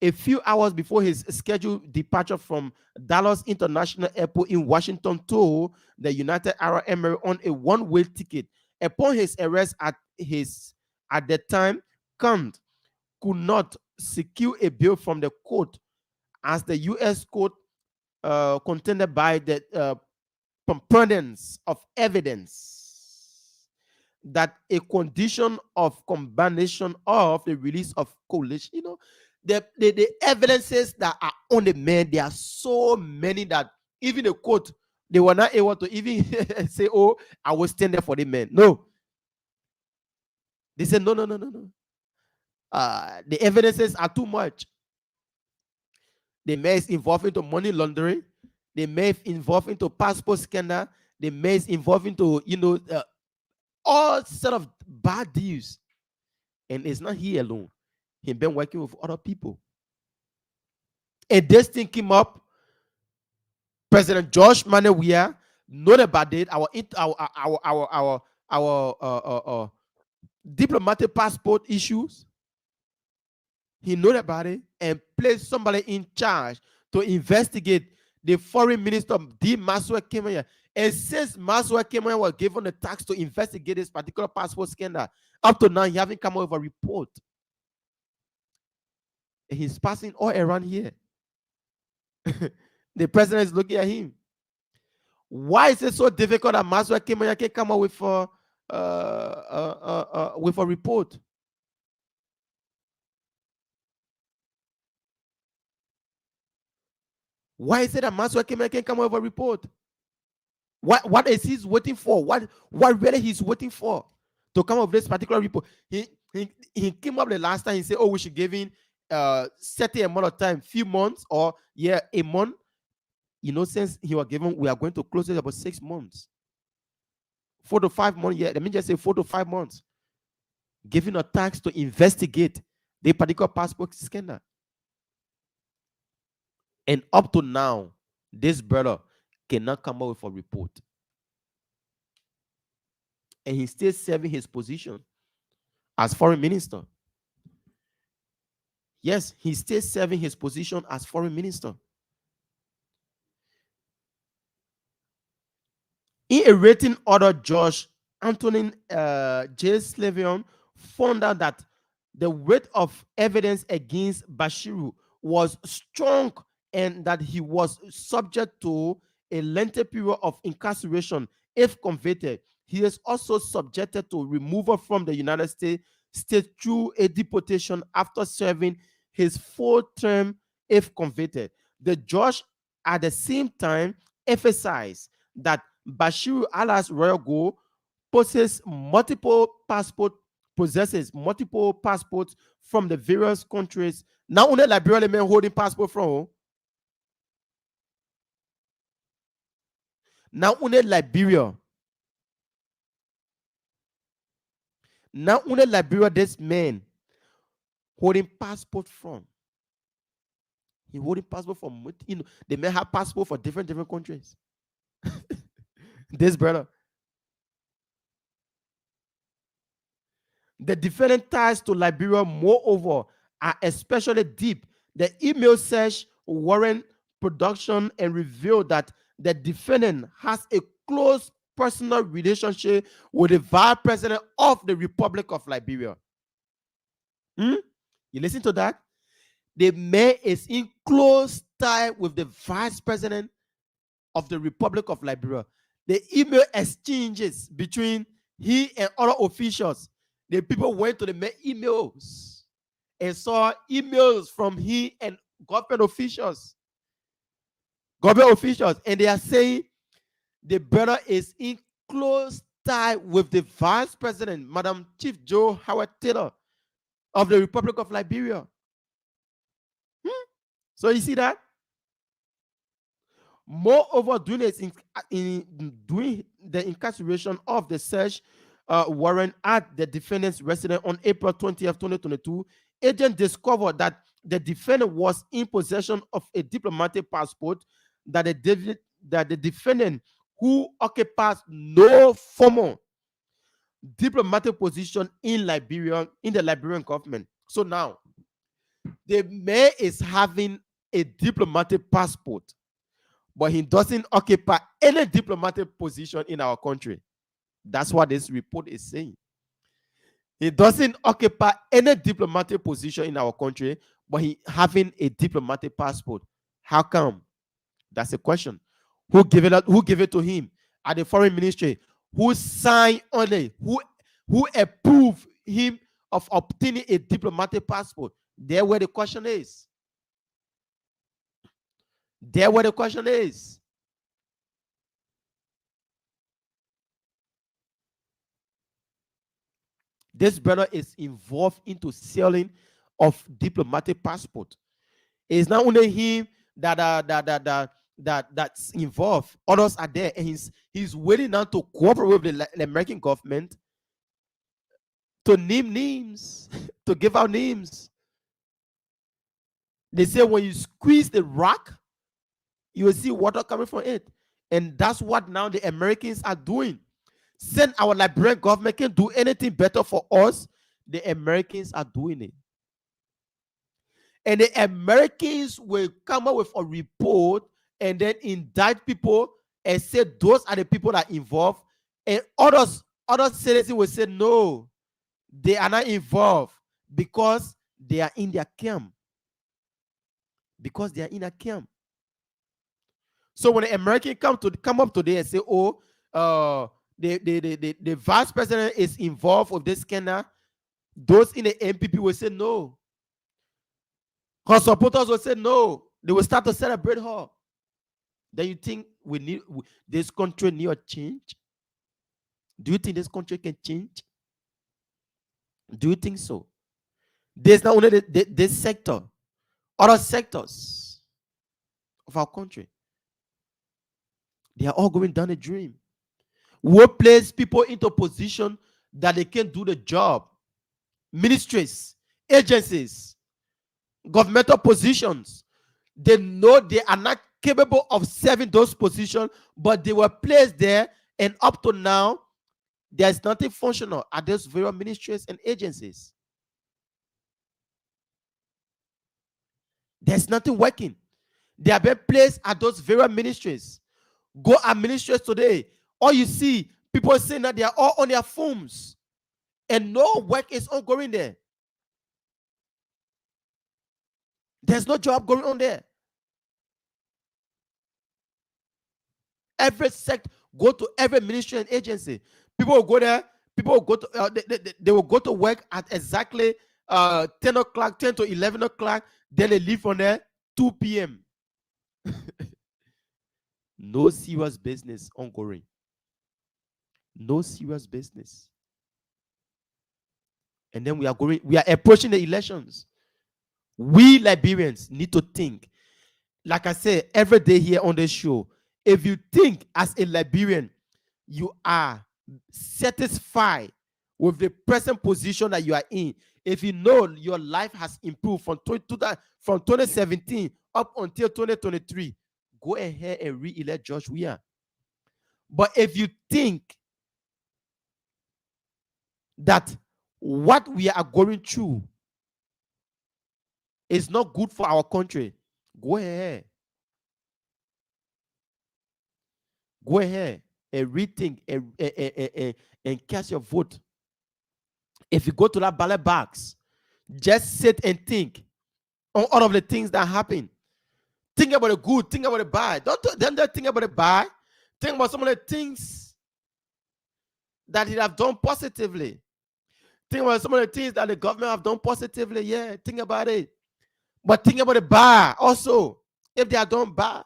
a few hours before his scheduled departure from Dallas International Airport in Washington to the United Arab Emirates on a one-way ticket. Upon his arrest at the time, Kant could not secure a bail from the court, as the U.S. court contended by the preponderance of evidence that a condition of combination of the release of coalition, the evidences that are on the man, there are so many that even the court, they were not able to even say, oh, I will stand there for the man. No. They said, no. The evidences are too much. The man is involved into money laundering. The man is involved into passport scandal. The man is involved into, all sort of bad deals. And it's not he alone. He's been working with other people. And this thing came up. President George Manawia known about it. Our diplomatic passport issues. He knew about it and placed somebody in charge to investigate. The foreign minister, D. Maswa Kimaya. And since Maswa Kimaya was given the task to investigate this particular passport scandal, up to now, he haven't come up with a report. And he's passing all around here. The president is looking at him. Why is it so difficult that Maswa Kimaya can come up with a report? Why is it that Maswa Kimaya can come up with a report? What is he waiting for? What really he's waiting for to come up with this particular report? He came up the last time. He said, oh, we should give him certain amount of time, few months, or a month. Since he was given, we are going to close it about 6 months. 4 to 5 months. Let me just say 4 to 5 months. Giving a task to investigate the particular passport scandal. And up to now, this brother cannot come up with a report. And he's still serving his position as foreign minister. Yes, he's still serving his position as foreign minister. In a written order, Judge Antonin J. Slavion found out that the weight of evidence against Bashiru was strong and that he was subject to a lengthy period of incarceration if convicted. He is also subjected to removal from the United States through a deportation after serving his full term if convicted. The judge at the same time emphasized that Bashiru alias Royal Gold possesses multiple passports from the various countries. Now only Liberia men holding passport from. Now only Liberia. Now only Liberia this man holding passport from. He holding passport from, they may have passport for different countries. This brother. The defendant ties to Liberia, moreover, are especially deep. The email search warrant production and revealed that the defendant has a close personal relationship with the vice president of the Republic of Liberia. You listen to that? The man is in close tie with the vice president of the Republic of Liberia. The email exchanges between he and other officials, the people went to the emails and saw emails from he and government officials, and they are saying the brother is in close tie with the vice president, Madam Chief Joe Howard Taylor of the Republic of Liberia. So you see that? Moreover, during the incarceration of the search warrant at the defendant's residence on April 20th, 2022, agents discovered that the defendant was in possession of a diplomatic passport that the defendant, who occupies no formal diplomatic position in Liberia, in the Liberian government. So now, the man is having a diplomatic passport, but he doesn't occupy any diplomatic position in our country. That's what this report is saying. He doesn't occupy any diplomatic position in our country, but he having a diplomatic passport. How come? That's the question. Who gave it up? Who gave it to him? At the foreign ministry? Who signed on it? Who approved him of obtaining a diplomatic passport? There where the question is. There where the question is. This brother is involved into selling of diplomatic passport. It's not only him that's involved. Others are there, and he's waiting now to cooperate with the American government to name names, to give out names. They say when you squeeze the rock, you will see water coming from it. And that's what now the Americans are doing. Since our Liberian government can't do anything better for us, the Americans are doing it. And the Americans will come up with a report and then indict people and say those are the people that are involved. And other citizens will say no, they are not involved because they are in their camp. Because they are in a camp. So when the American come up today and say, oh, the vice president is involved with this scandal, those in the MPP will say no. Her supporters will say no. They will start to celebrate her. Then you think this country need a change? Do you think this country can change? Do you think so? There's not only this sector, other sectors of our country. They are all going down the dream. We place people into position that they can do the job. Ministries, agencies, governmental positions. They know they are not capable of serving those positions, but they were placed there, and up to now, there's nothing functional at those various ministries and agencies. There's nothing working. They have been placed at those various ministries. Go at ministries today. All you see, people saying that they are all on their phones and no work is ongoing there. There's no job going on there. Every sect, go to every ministry and agency. People will go there. People will go to, they will go to work at exactly 10 o'clock, 10 to 11 o'clock. Then they leave from there 2 p.m. No serious business ongoing. No serious business. And then we are approaching the elections. We Liberians need to think. Like I say every day here on this show, if you think as a Liberian, you are satisfied with the present position that you are in, if you know your life has improved from 2017 up until 2023, go ahead and re-elect George Weah. But if you think that what we are going through is not good for our country, go ahead. Go ahead and rethink and cast your vote. If you go to that ballot box, just sit and think on all of the things that happen. Think about the good, think about the bad. Don't think about the bad. Think about some of the things that he have done positively. Think about some of the things that the government have done positively. Yeah, think about it. But think about the bad also. If they are done bad.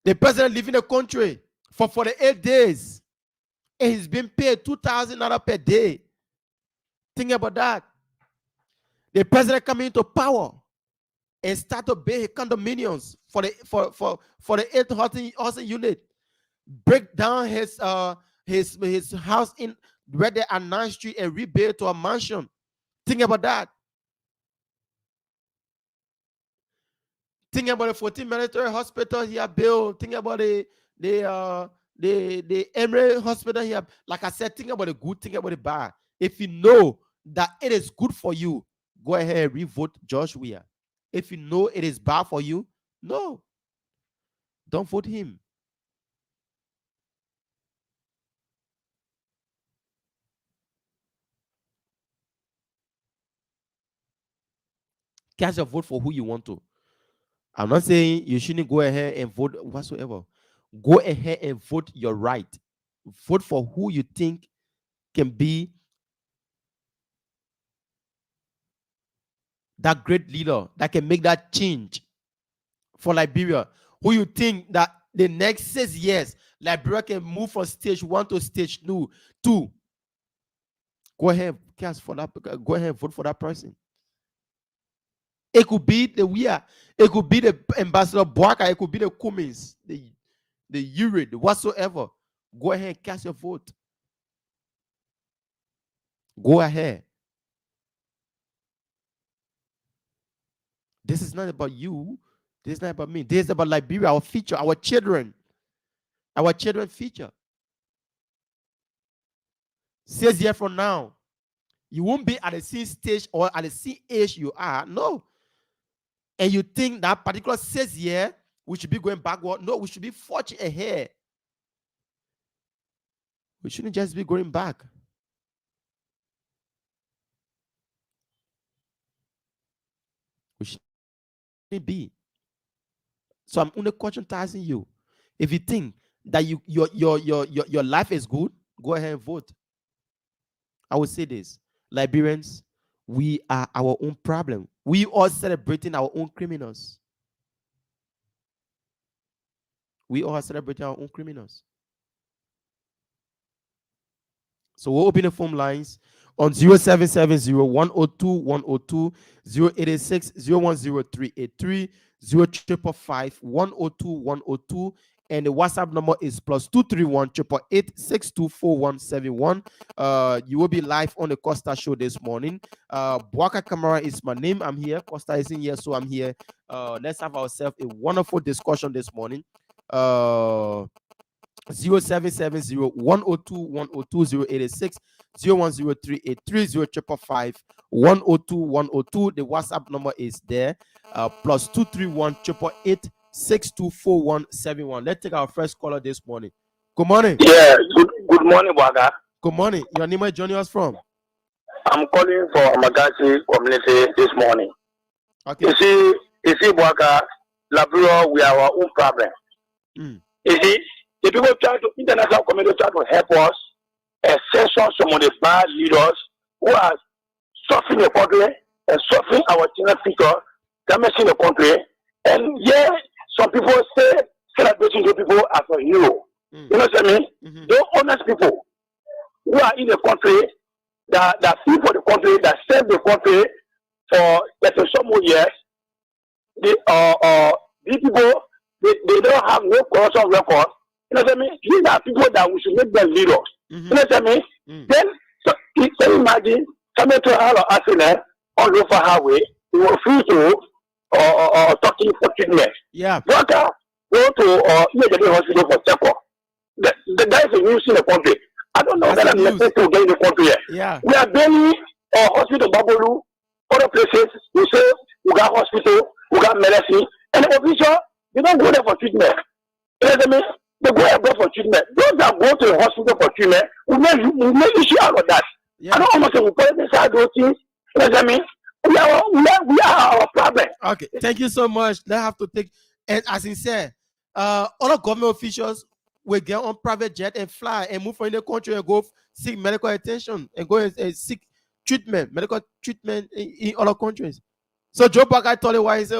The president leaving the country for 48 days. And he's been paid $2,000 per day. Think about that. The president coming into power and start to pay condominiums for the 8 housing unit. Break down his house in where they are 9th Street and rebuild to a mansion. Think about that. Think about the 14 military hospital he have built. Think about the Emery hospital here. Like I said, think about the good, think about the bad. If you know that it is good for you, go ahead and re-vote George Weah. If you know it is bad for you, no, don't vote him. Cast your vote for who you want to. I'm not saying you shouldn't go ahead and vote whatsoever. Go ahead and vote your right. Vote for who you think can be that great leader that can make that change for Liberia. Who you think that the next 6 years, Liberia can move from stage 1 to stage 2. Go ahead, cast for that. Go ahead and vote for that person. It could be the Weah. It could be the Ambassador Boaka. It could be the Cummins, the Urid, whatsoever. Go ahead and cast your vote. Go ahead. This is not about you. This is not about me. This is about Liberia, our future, our children. Our children's future. 6 years from now, you won't be at the same stage or at the same age you are. No. And you think that particular 6 years, we should be going backward. No, we should be forging ahead. We shouldn't just be going back. We shouldn't be. So I'm only conscientizing you. If you think that your life is good, go ahead and vote. I will say this. Liberians, we are our own problem. We are celebrating our own criminals. We are celebrating our own criminals. So we'll open the phone lines on 0770-102-102, 086-010-383, 0555-102-102, and the WhatsApp number is +231 888 You will be live on the Costa Show this morning. Boaka Camara is my name. I'm here. Costa isn't here, so I'm here. Let's have ourselves a wonderful discussion this morning. 0770-102-102, 086-010-383, 0555-102-102. The WhatsApp number is there. +231 888 Let's take our first caller this morning. Good morning. Yeah, good morning, Waga. Good morning. Your name is joining us from? I'm calling for Amagashi community this morning. Okay. You see, Boaka, Laburo, we are our own problem. Mm. You see, the people international community try to help us, censor some of the bad leaders who are suffering the country and suffering our children future, damaging the country. And yeah, some people say celebrating the people as a hero. You know what I mean? Mm-hmm. Those honest people who are in the country, that feed for the country, that serve the country for some more years, these people, they don't have no corruption record. You know what I mean? These are people that we should make them leaders. Mm-hmm. You know what I mean? Then, so, can you imagine coming to our accident on the highway, we refuse to talking for treatment. Yeah. Doctor, go to the hospital for checkup. That is a news in the country. I don't know that I'm necessary to get in the country yet. Yeah. We are barely hospital Babolu, other places, we say we got hospital, we got medicine, and the official, they don't go there for treatment. You know what I mean? They go abroad for treatment. Those that go to the hospital for treatment, we make issue out of that. Yeah. I don't understand. We put inside those things. You know what I mean? We are our problem. Okay, thank you so much. They have to take, and as he said, other government officials will get on private jet and fly and move from the country and go seek medical attention and go and seek treatment, medical treatment in other countries. So Joe Parker told him why he said,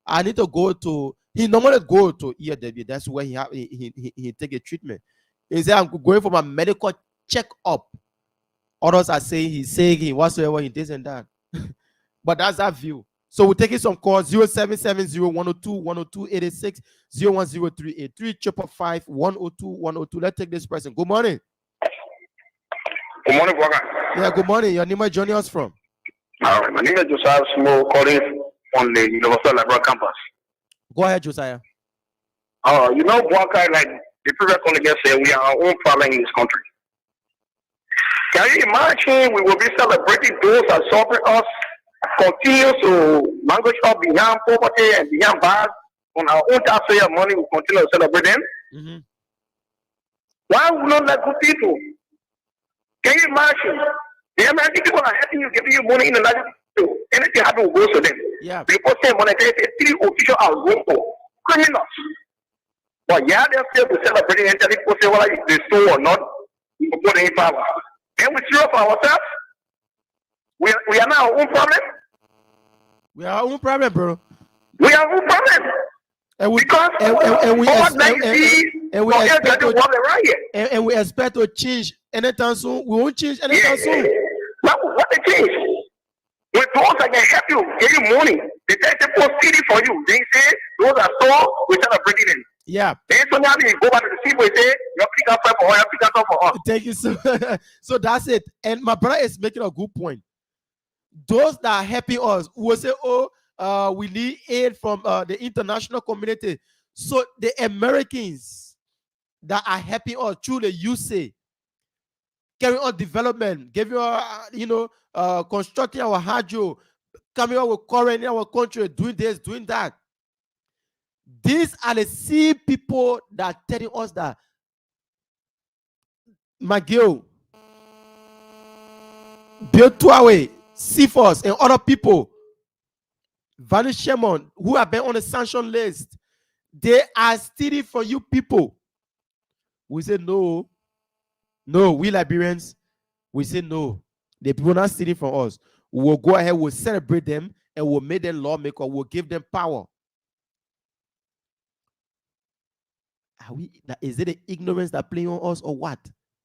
I need to go to. He normally go to ERW. That's where he take a treatment. He said, I'm going for my medical checkup. Others are saying he's saying he whatsoever he this and that. But that's our view. So we're taking some calls 0770-102-102-86 01038 Let's take this person. Good morning. Good morning, Waka. Yeah, good morning. Your name is joining us from? My name is Josiah Small, calling on the Universal Library campus. Go ahead, Josiah. You know, Waka, like the previous colleague said, we are our own problem in this country. Can you imagine we will be celebrating those that suffer us, continue to languish up behind poverty and behind bars on our own taxpayer money, we continue to celebrate them? Mm-hmm. Why would not let good people? Can you imagine? The American people are helping you, giving you money in the United States. Anything happens will go to them. Yeah. People say money, they say 3 officials are going for criminals. But yeah, they're still celebrating and telling people say whether they stole or not, we will put in power. And we serious for ourselves? We are now our own problem? We are our own problem, bro. We are our own problem. And we Because we expect to change anytime soon. We won't change anytime soon. What they change? When those that can help you, give you money, they take the post CD for you. They say those are so we celebrating them. Yeah. Then so now you go back to the people and say you're picking up for us, you're picking up for us. Thank you so. So that's it. And my brother is making a good point. Those that are helping us will say, "Oh, we need aid from the international community." So the Americans that are helping us through the USA, carrying on development, giving constructing our hydro, coming up with current in our country, doing this, doing that. These are the same people that are telling us that McGill, Bill Tuawe, Seaforce, and other people, Vanish Shemon, who have been on the sanction list, they are stealing from you people. We say no. No, we Liberians, we say no. The people not stealing from us. We'll go ahead, we'll celebrate them, and we'll make them lawmaker, we'll give them power. Is it the ignorance that playing on us or what?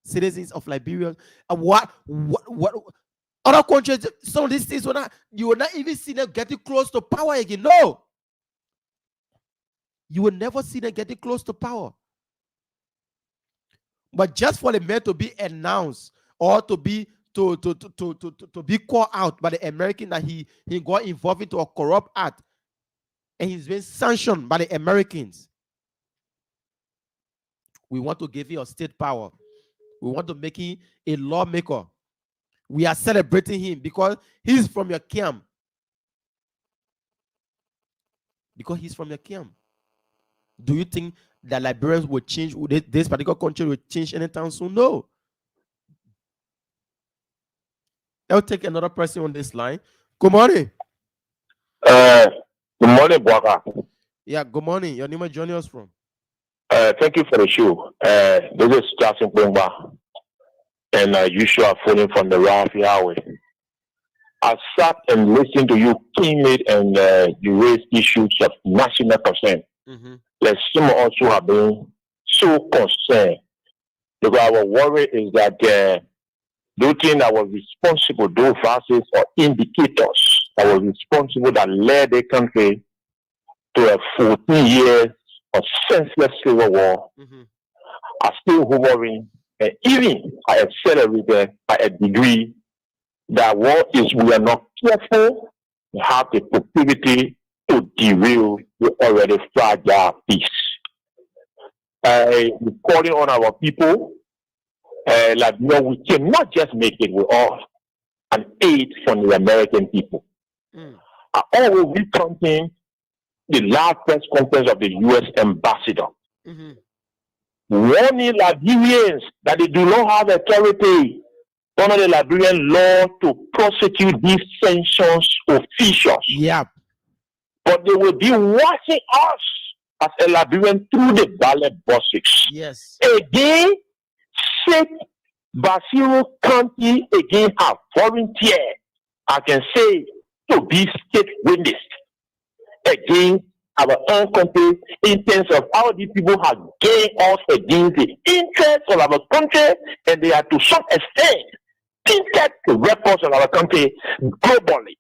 Citizens of Liberia, what other countries? Some of these things you will not even see them getting close to power again. No, you will never see them getting close to power. But just for the man to be announced or to be called out by the American that he got involved into a corrupt act and he's been sanctioned by the Americans. We want to give him a state power. We want to make him a lawmaker. We are celebrating him because he's from your camp. Because he's from your camp. Do you think that Liberians will change? This particular country will change anytime soon? No. I'll take another person on this line. Good morning. Good morning, Bwaka. Yeah, good morning. Your name is joining us from? Thank you for the show. This is Jackson Bumba, and you sure are phoning from the Rafi Highway. I sat and listened to you keenly, and you raised issues of national concern. Mm-hmm. Like some of us who have been so concerned, because our worry is that those things that were responsible, those verses or indicators that were responsible that led the country to a 14 years of senseless civil war, Mm-hmm. are still hovering, and even are accelerated by a degree that what is we are not careful, we have the proclivity to derail the already fragile peace. We're calling on our people, like no, we cannot just make it with all an aid from the American people. I always recounting the last press conference of the U.S. ambassador, warning Liberians that they do not have authority under the Liberian law to prosecute these sanctions officials. Yeah. But they will be watching us as a Liberian through the ballot boxes. Yes. Again, State Basiro County again have volunteered, I can say, to be state witness against our own country in terms of how these people have gained us against the interests of our country, and they are to some extent tinted the records of our country globally.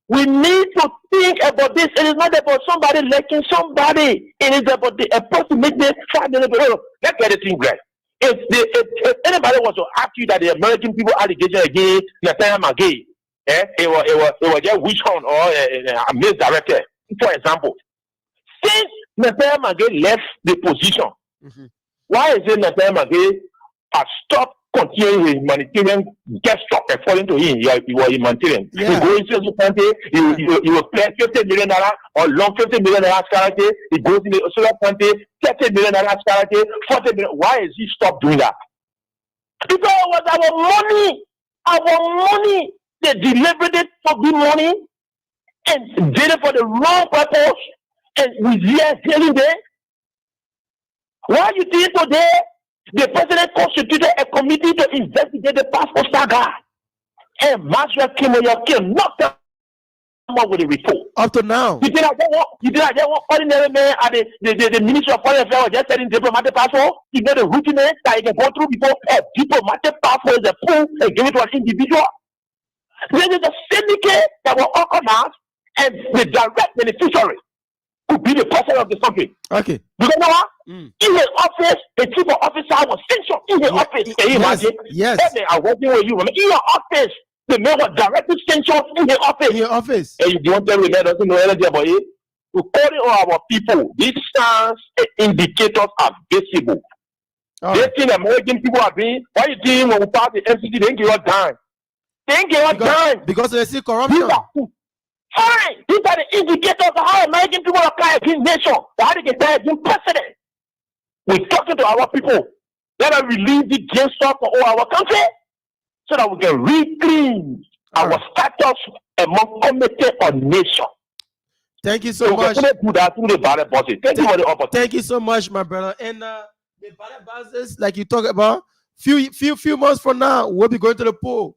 We need to think about this. It is not about somebody liking somebody. It is about the approximately 5 million people. Let's get it in right. If anybody wants to ask you that the American people allegation against Nathaniel McGay, it was just witch hunt or a misdirected. For example, since Nathaniel McGay left the position, why is it Nathaniel McGay has stopped continuing his humanitarian gesture? According to him, he was humanitarian. Yeah. He goes into the country, he will pay $50 million or long $50 million charity. He goes in the Australian country, $30 million charity, $40 million. Why is he stopped doing that? Because it was our money. They delivered it for good money and did it for the wrong purpose, and we are hearing there. Why you think today the president constituted a committee to investigate the passport saga, and Maxwell came on your kill, not come up with a report. Up to now. You did not want ordinary man at the Ministry of Foreign Affairs just selling diplomatic passport. You know the routine that you can go through before a diplomatic passport is a pool and give it to an individual. This is a syndicate that will organize, and the direct beneficiary could be the president of the country. Okay. You know what? In his office, the chief of officer was sanctioned in his office. Can you imagine? Yes. They are working with you. In your office, the man was directly sanctioned in his office. In your office. And you don't tell me that doesn't know anything about it. We call it on our people. These signs and indicators are visible. They think American people are being, why you think when we pass the MCT, they didn't give us time? They didn't give us time. Because they see corruption. Fine. These are the indicators of how American people are crying against nation, how they can cry against president. We're talking to our people. Let us release the jail stuff for all our country so that we can reclaim our status among committed on nation. Thank you so much. Do that through the ballot boxes. Thank you for the opportunity. Thank you so much, my brother. And the ballot boxes, like you talk about, few months from now, we'll be going to the poll.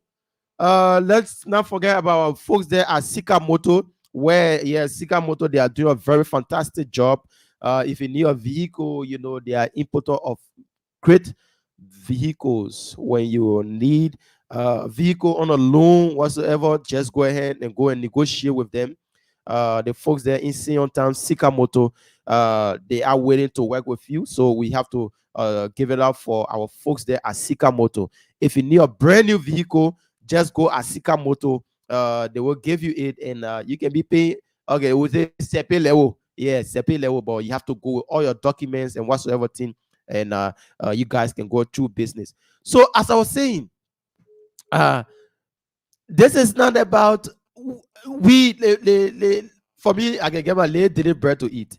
Let's not forget about our folks there at Sikamoto, where Sikamoto, they are doing a very fantastic job. If you need a vehicle, you know, they are importer of great vehicles. When you need a vehicle on a loan whatsoever, just go ahead and go and negotiate with them. The folks there in Sion Town, Sikamoto, they are willing to work with you. So we have to give it up for our folks there at Sikamoto. If you need a brand new vehicle, just go at Sikamoto. They will give you it, and you can be paying. Okay, with a separate level, separate level, but you have to go with all your documents and whatsoever thing, and you guys can go through business. So, as I was saying, this is not about for me. I can get my daily bread to eat.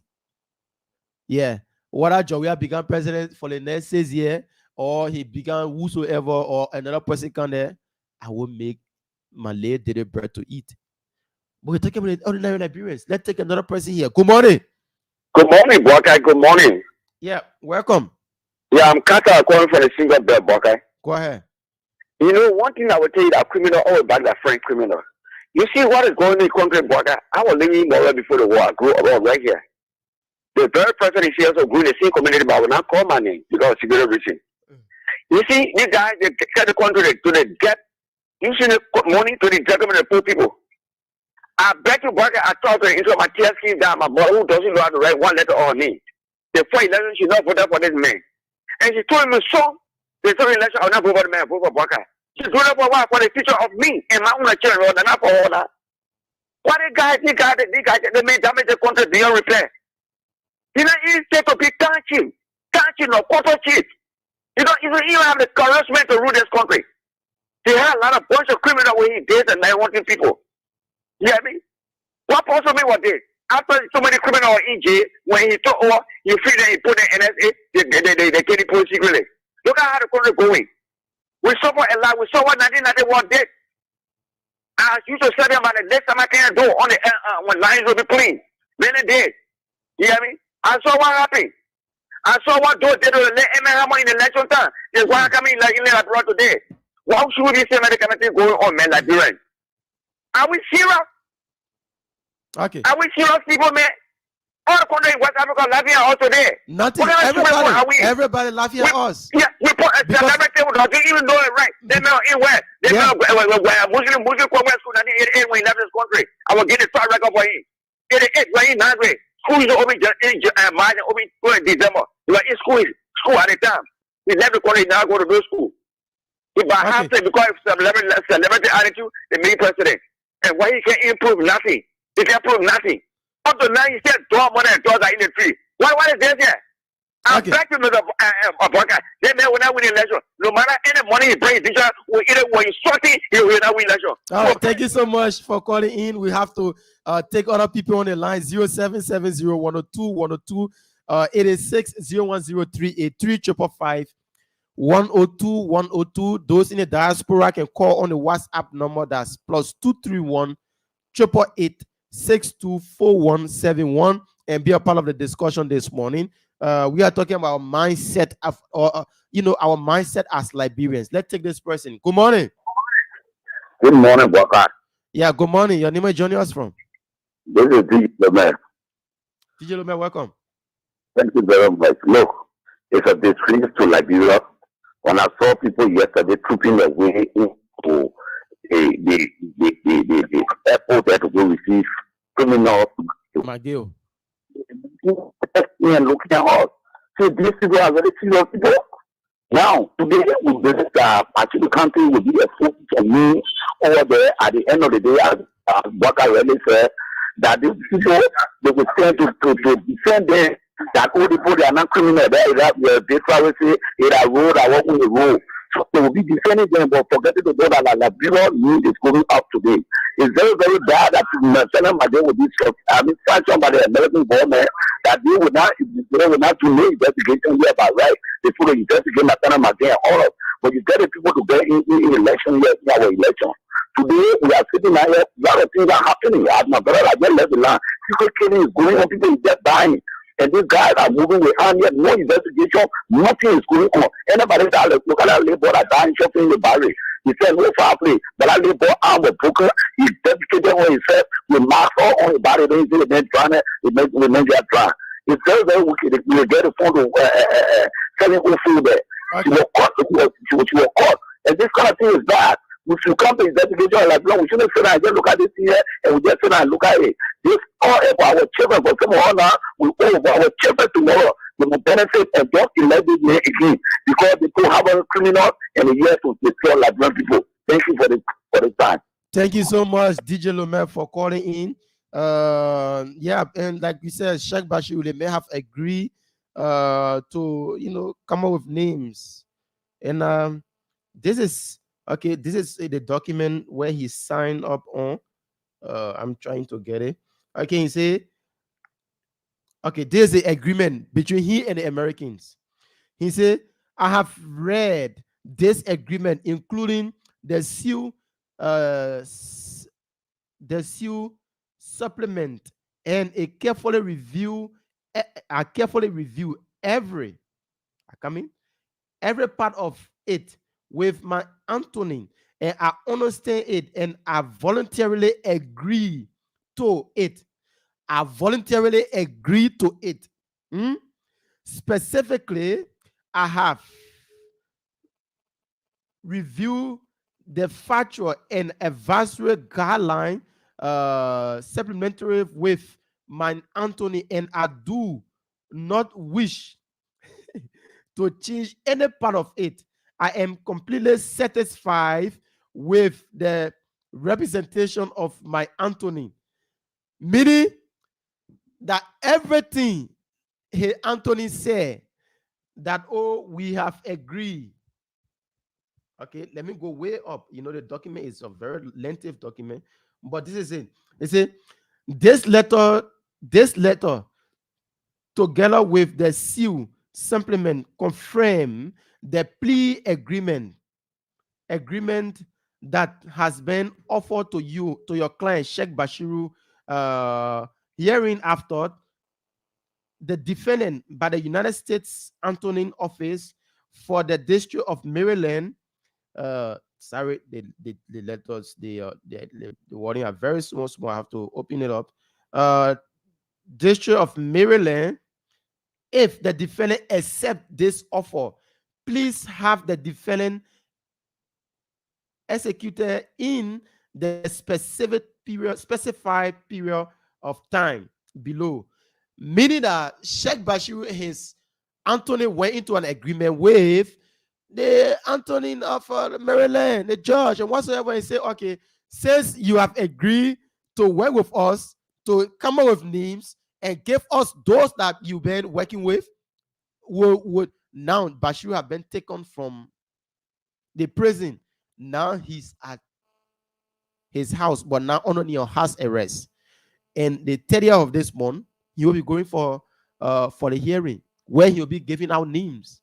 Yeah, whether Joey become president for the next 6 years, or he become whosoever, or another person come there, I will make Malay daily bread to eat. But we're talking about ordinary Liberians. Let's take another person here. Good morning. Good morning, Buckeye. Good morning. Yeah, welcome. Yeah, I'm Kaka calling for the single bed, Buckeye. Go ahead. You know, one thing I would tell you, that criminal always back that friend criminal. You see what is going on in the country, Buckeye? I was living in Mora before the war. I grew up right here. The very person is here also grew in the same community, but I will not call my name because of security reason. You see, these guys, they get the country to the get using the money to the gentlemen and poor people. I bet you, Buckeye, I talked to into my tear skin down, my boy who doesn't know how to write one letter or name. Before election, she not voted for this man. And she told me, so, before election, I will not vote for the man, vote for Buckeye. She told up for the future of me and my own children, and not for all that. What the guy, they made damage the country beyond repair. You know, it's take to be catching or quarter chief. You don't even have the encouragement to rule this country. He had a lot of bunch of criminals where he did and 900 people. You hear me? What possibly was this? After so many criminals in jail, when he took over, you feel that he put the NSA, they get the police secretly. Look at how the country going. We suffer a lot. We saw what 1991 did. I used to say about the next time I can't do on the when lines will be clean. Then it did. You hear me? I saw what happened. I saw what those did to let Emma in the election time. That's why I come in like in abroad today. Why should we be saying that kind of thing going on, man, Liberian? Are we serious? Okay. Are we serious people, man? All the country in West Africa laughing at us today. Nothing. Everybody laughing at us. Yeah, we put a celebrity without even know it right. They know in where? They know where Muslim Congress school 1988 when he left this country. I will get a start record for him. 88 when he not great. School is over in March and over in December. He was in school at the time. He left the country, now go to middle school. He by half time because of celebrity attitude, they made president. And why he can't improve nothing? He can't prove nothing. Up to now, he said, draw money and dogs are in the tree. Why is this here? I'm back to Mr. Buckeye. That man will not win the election. No matter any money he brings, either when he's sorting, he will not win the election. All right, thank you so much for calling in. We have to take other people on the line. 0770-102-102, 86-010-383, 555-102-102. Those in the diaspora can call on the WhatsApp number that's +231 888 624171 and be a part of the discussion this morning. We are talking about mindset of, our mindset as Liberians. Let's take this person. Good morning. Good morning, Buckeye. Yeah, good morning. Your name is joining us from? This is DJ Lomé. DJ Lomé, welcome. Thank you very much. Look, it's a disgrace to Liberia. When I saw people yesterday trooping their way into the airport there to go receive criminals. McGill. And looking at us. So these people are very serious people. Now, today, we visit actually country will be a focus on me over there at the end of the day, as Buckeye really said, that these people, they will stand to defend them, that all the people, they are not criminal. They travel, say, a road, I walk on the road. So they will be defending them, but forgetting to know that Liberia need is going up today. It's very, very bad that Senator Made will be sanctioned by the American government that they will not do no investigation here about right. They put an investigation at Senator Made and all of. But you get the people to get in election here in our election. Today we are sitting here, a lot of things are happening. As my brother, I just left the land. People killing is going on, people is just dying. And these guys are moving with hand yet, no investigation, nothing is going on. Anybody that look at that labor that dying shopping in the barrel. He said, no foul play. But that labor arm was broken. He dedicated on himself with marks all on his body. Then he said, they trying to, they make their try. It's very, very wicked. We will get a phone to selling food there. She was caught. She was caught. And this kind of thing is bad. We should come to investigation like no, we shouldn't sit down and just look at this here and we just sit down and look at it. This all for our children, but tomorrow now, we all for our children tomorrow. They will benefit and don't elect this man again because the people have a criminal and the years to destroy Liberian people. Thank you for the time. Thank you so much, DJ Lomé, for calling in. Yeah, and like you said, Sheikh Bashir, they may have agreed to come up with names. And this is the document where he signed up on. I'm trying to get it. Okay, he say, okay, there's the agreement between he and the Americans. He said, I have read this agreement, including the seal the seal supplement, and I carefully review every part of it with my Anthony, and I understand it, and I voluntarily agree to it. Specifically, I have reviewed the factual and advisory guideline supplementary with my Anthony, and I do not wish to change any part of it. I am completely satisfied with the representation of my Anthony, meaning that everything Anthony said, that we have agreed. Okay, let me go way up. The document is a very lengthy document, but this is it. It says this letter together with the seal supplement confirm the plea agreement that has been offered to your client Sheikh Bashiru, hearing after the defendant by the United States Attorney Office for the District of Maryland. Sorry, the letters, the wording are very small. I have to open it up. District of Maryland. If the defendant accept this offer, please have the defendant executed in the specified period of time below. Meaning that Sheikh Bashir, his Anthony, went into an agreement with the Anthony of Maryland, the judge, and whatsoever, he said, okay, since you have agreed to work with us, to come up with names and give us those that you've been working with, would now Bashir have been taken from the prison. Now he's at his house, but now under your house arrest. And the 30th of this month, he will be going for the hearing where he'll be giving out names.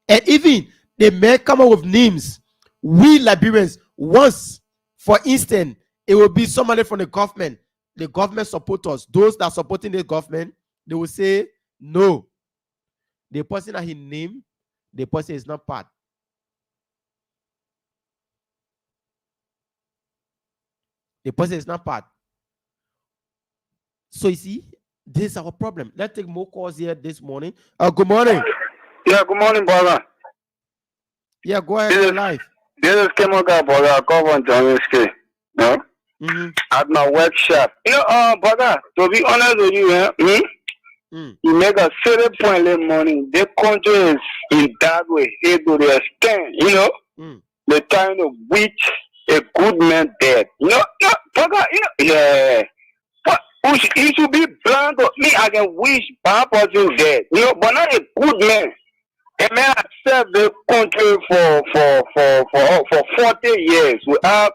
And even they may come up with names. We Liberians, once, for instance, it will be somebody from the government supporters, those that are supporting the government, they will say, no, the person that he named, the person is not part. The person is not part. So you see, this is our problem. Let's take more calls here this morning. Good morning. Yeah, good morning, brother. Yeah, go ahead. You're live. This is Kemoga, brother. I come from Johannesburg. No? At my workshop. Brother, to be honest with you, you make a certain point in the morning. The country is in that way, to the extent, they're trying to reach a good man dead. Brother, yeah. But he should be blind to me. I can wish bad person dead, but not a good man. A man has served the country for 40 years without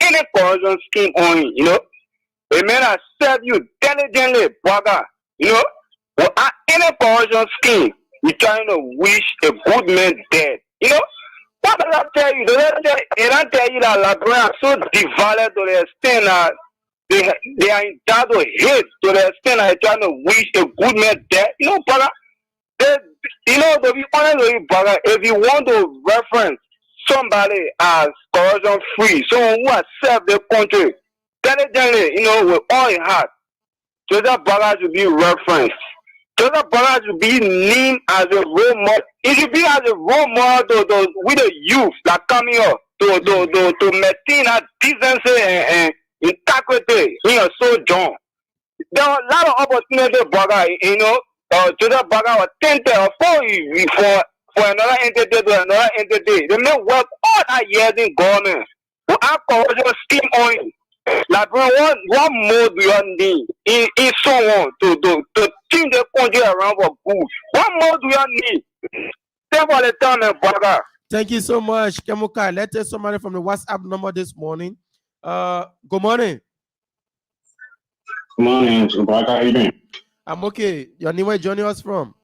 any corruption scheme on it, A man has served you diligently, brother, without any corruption scheme. You're trying to wish a good man dead, What does that tell you? They don't tell you that Liberians are so divided to the extent that they are in charge of hate to the extent that they're trying to wish a good man dead, brother. To be honest with you, brother, if you want to reference somebody as corruption free, someone who has served the country diligently, with all his heart, so that brother should be referenced. So that brother should be named as a role model. He should be as a role model with the youth that come here to maintain that decency and integrity in your sojourn. There are a lot of opportunities, brother, to that brother was tempted for another entity to another entity. They may work all that years in government. Without corruption scheme on you. Like, bro, what more do you need in someone to change the country around for good? What more do you need? Thank you for the time, brother. Thank you so much, Kemuka. Let's take somebody from the WhatsApp number this morning. Good morning. Good morning, brother. How are you doing? I'm okay. Your name, where you joining us from?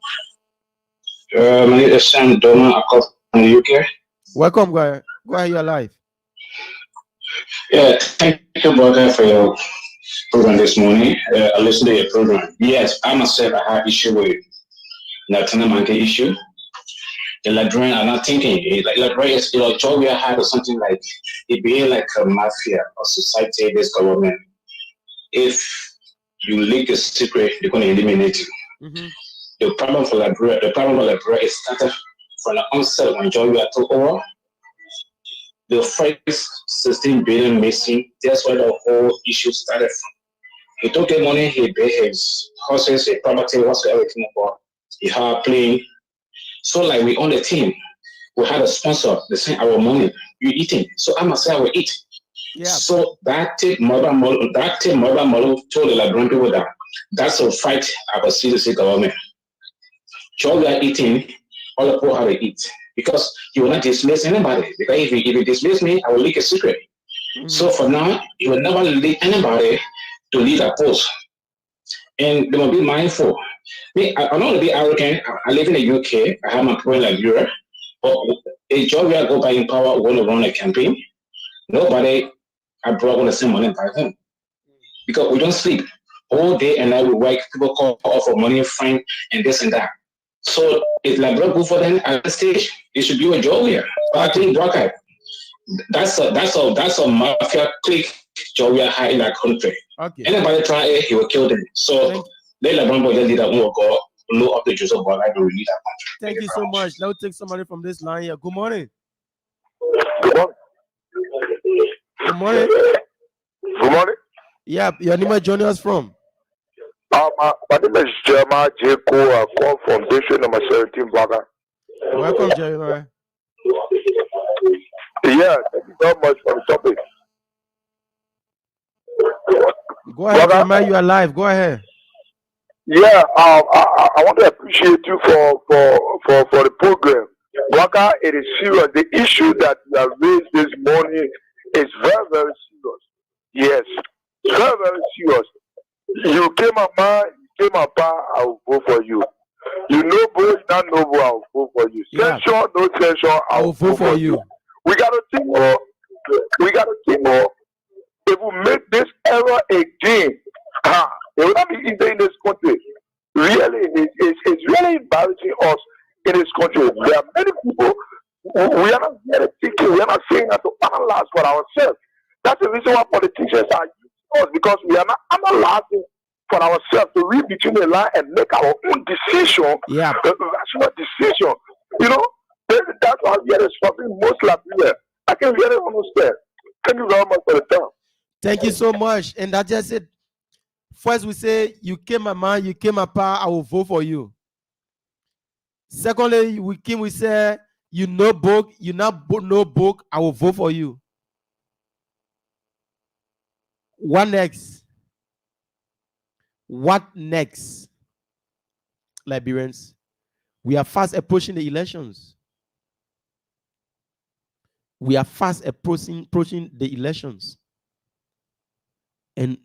My name is Sam Doma. I come from the UK. Welcome, go ahead. You're live. Yeah, thank you, brother, for your program this morning. I listened to your program. Yes, I myself I have issue with Latin American issue. The Liberian are not thinking. Like Liberia is, Georgia had or something like it being like a mafia or society based government. If you leak a secret, they're going to eliminate you. Mm-hmm. The problem for Liberia is started from the onset when Georgia took over. The first 16 billion missing. That's where the whole issue started from. He took the money, he paid his horses, his property, everything for. He had a plane. So like we own the team. We had a sponsor, they send our money, you eating. So I must say I will eat. Yeah. So that mother model told the Liberian people that that's a fight our CDC government. So we are eating, all the people have to eat. Because you will not dismiss anybody. Because if you dismiss me, I will leak a secret. Mm-hmm. So for now, you will never leak anybody to lead a post. And they will be mindful. Me, I don't want to be arrogant. I live in the UK. I have my people in Liberia. But a Georgia go by in power want to run a campaign. Nobody abroad want to send money back home. Because we don't sleep. All day and night we work. People call for money, fine, and this and that. So if Liberia go for them at this stage, it should be a Georgia. But I think Broadcast, that's a mafia clique Georgia had in that country. Okay. Anybody try it, he will kill them. So they Lebron boy leader who will go blow up the Joseph Boy like we lead that country. Thank you so much. Now take somebody from this line here. Good morning. Good morning. Good morning. Good morning. Yeah, your name is joining us from? My name is Jeremiah Jaco. I call from district number 17, Blaga. Welcome, Jeremiah. Yeah, thank you very much for the topic. Go ahead, Jeremiah. You are live. Go ahead. Yeah, I want to appreciate you for the program. Waka, it is serious. The issue that you have raised this morning is very, very serious. Yes, very, very serious. You came a man, you came a pa, I will vote for you. You know, boy, not know, I will vote for you. Censure, no censure, I will vote for you. We got to think more. If we make this error again, it will not be easy in this country. Really, it's really embarrassing us in this country. There are many people, we are not really thinking, we are not saying that to analyze for ourselves. That's the reason why politicians are using us, because we are not analyzing for ourselves to read between the line and make our own decision, rational decision. You know, that's why we are suffering most Liberia. I can really understand. Thank you very much for the time. Thank you so much. And that just it. First, we say, you came a man, you came a pa, I will vote for you. Secondly, we say, you know book, you not no book, I will vote for you. What next? What next? Liberians, we are fast approaching the elections. We are fast approaching the elections. And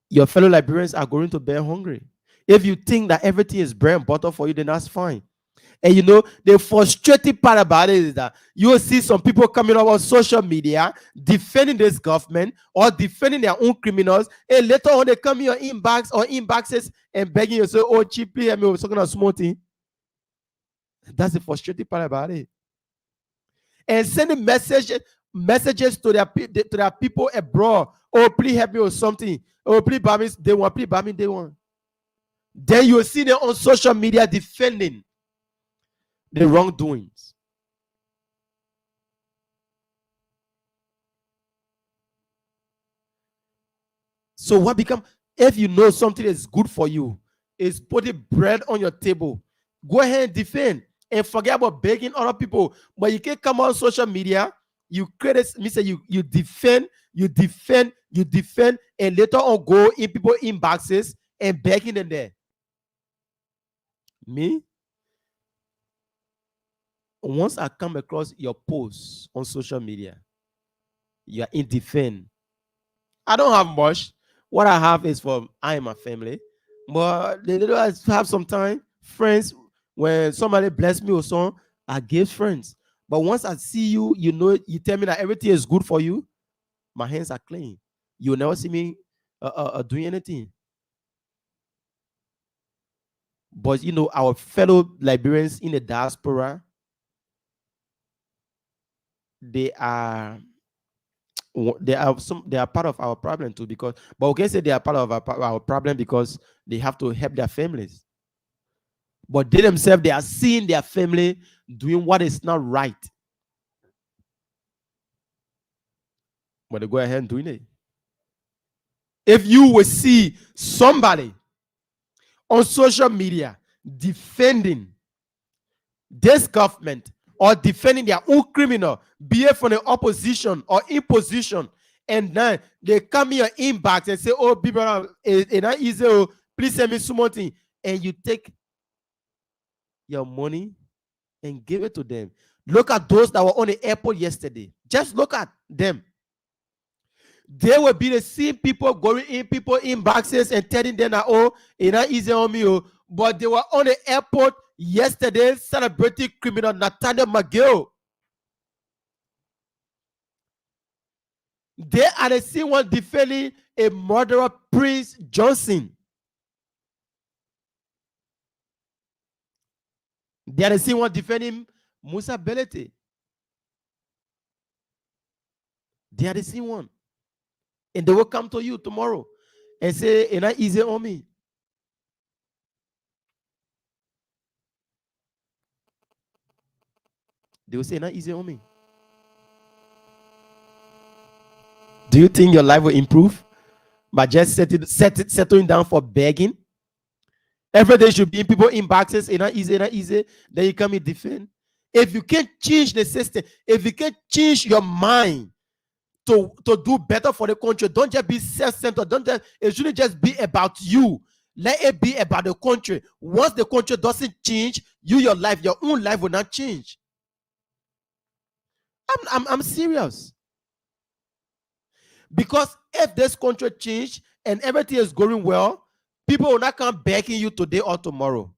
your fellow Liberians are going to bear hungry. If you think that everything is bread and butter for you, then that's fine. And you know, the frustrating part about it is that you will see some people coming up on social media defending this government or defending their own criminals. And later on, they come in your inbox or inboxes and begging you, say, oh, cheaply, I mean, we're talking about small thing. That's the frustrating part about it. And sending messages to their people abroad. Oh, please help me with something. Oh, please buy me day one. Please buy me day one. Then you will see them on social media defending the wrongdoings. So what become, if you know something is good for you, is putting bread on your table, go ahead and defend and forget about begging other people. But you can't come on social media, you create you defend, and later on go in people inboxes and begging them there. Me? Once I come across your posts on social media, you are in defend. I don't have much. What I have is for I and my family. But they little I have some time. Friends, when somebody bless me or something, I give friends. But once I see you, you know, you tell me that everything is good for you. My hands are clean. You'll never see me doing anything. But you know, our fellow Liberians in the diaspora, they are part of our problem too, because but we can say they are part of our problem because they have to help their families. But they themselves, they are seeing their family doing what is not right. But they go ahead and doing it. If you will see somebody on social media defending this government or defending their own criminal, be it from the opposition or imposition, and then they come in your inbox and say, "Oh, people, it's not easy. Oh, please send me something," and you take your money and give it to them. Look at those that were on the airport yesterday. Just look at them. They will be the same people going in people inboxes and telling them that, "Oh, it's not easy on me." Oh, but they were on the airport yesterday celebrating criminal Nathaniel McGill. They are the same one defending a murderer, Prince Johnson. They are the same one defending Musa Belete. They are the same one. And they will come to you tomorrow and say, "It's not easy on me." They will say, "It's not easy on me." Do you think your life will improve by just settling down for begging? Every day should be in people inboxes. It's not easy, not easy. Then you come and defend. If you can't change the system, if you can't change your mind to do better for the country, don't just be self-centered. It shouldn't just be about you. Let it be about the country. Once the country doesn't change, your own life will not change. I'm serious. Because if this country changed and everything is going well, people will not come begging you today or tomorrow.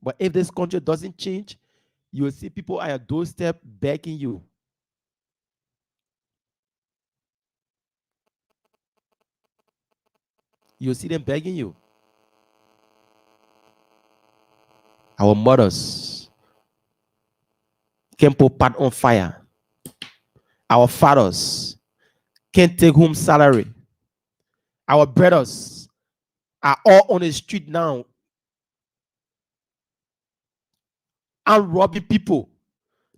But if this country doesn't change, you will see people at your doorstep begging you. You'll see them begging you. Our mothers can put pot on fire. Our fathers can't take home salary. Our brothers are all on the street now and robbing people,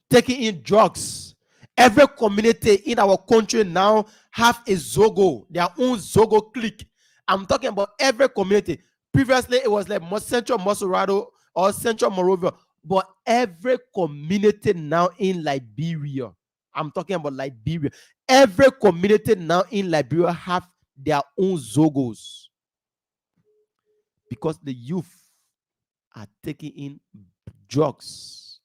taking in drugs. Every community in our country now have a Zogo, their own Zogo clique. I'm talking about every community. Previously, it was like Central Mosorado or Central Morovia, but every community now in Liberia, I'm talking about Liberia, every community now in Liberia have their own Zogos because the youth are taking in drugs.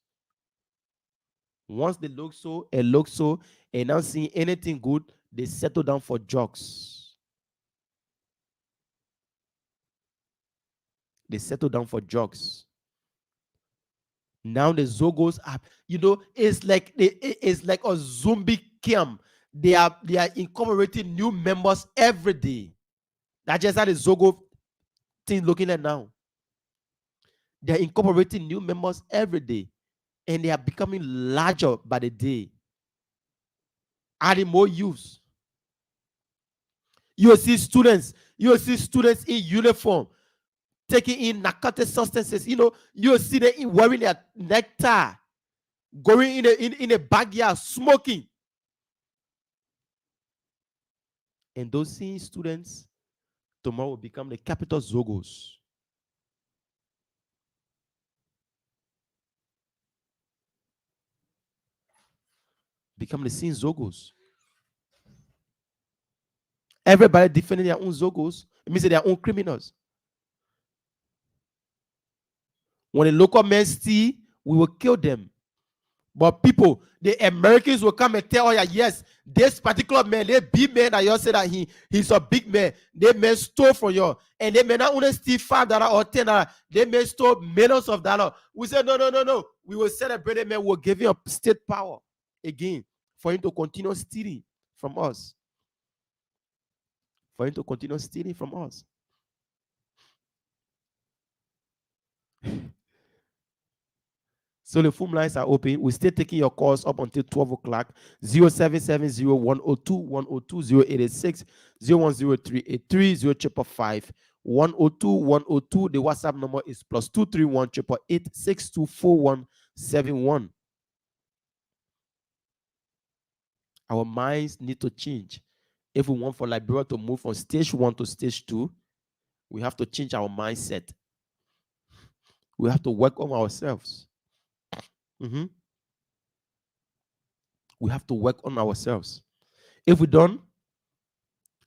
Once they look so, and not seeing anything good, they settle down for drugs. They settle down for drugs. Now the Zogos are, it's like a zombie camp. They are incorporating new members every day. That's just how the Zogo thing looking at now. They're incorporating new members every day, and they are becoming larger by the day, adding more youths. You will see students in uniform taking in narcotic substances. You will see them wearing their necktie, going in a backyard smoking. And those same students tomorrow will become the capital Zogos. Become the same Zogos. Everybody defending their own Zogos. It means their own criminals. When the local men steal, we will kill them. But people, the Americans will come and tell you, yes, this particular man, they big man that you say that he's a big man. They may stole from you. And they may not only steal $5 or $10. They may steal millions of dollars. We say, no. We will celebrate it, man. We'll give you a state power again for him to continue stealing from us. For him to continue stealing from us. So the phone lines are open. We're still taking your calls up until 12 o'clock. 0770 102 102 0886 010383 0555 102 102. The WhatsApp number is +231 888 624171. Our minds need to change. If we want for Liberia to move from stage 1 to stage 2, we have to change our mindset. We have to work on ourselves. We have to work on ourselves. If we don't,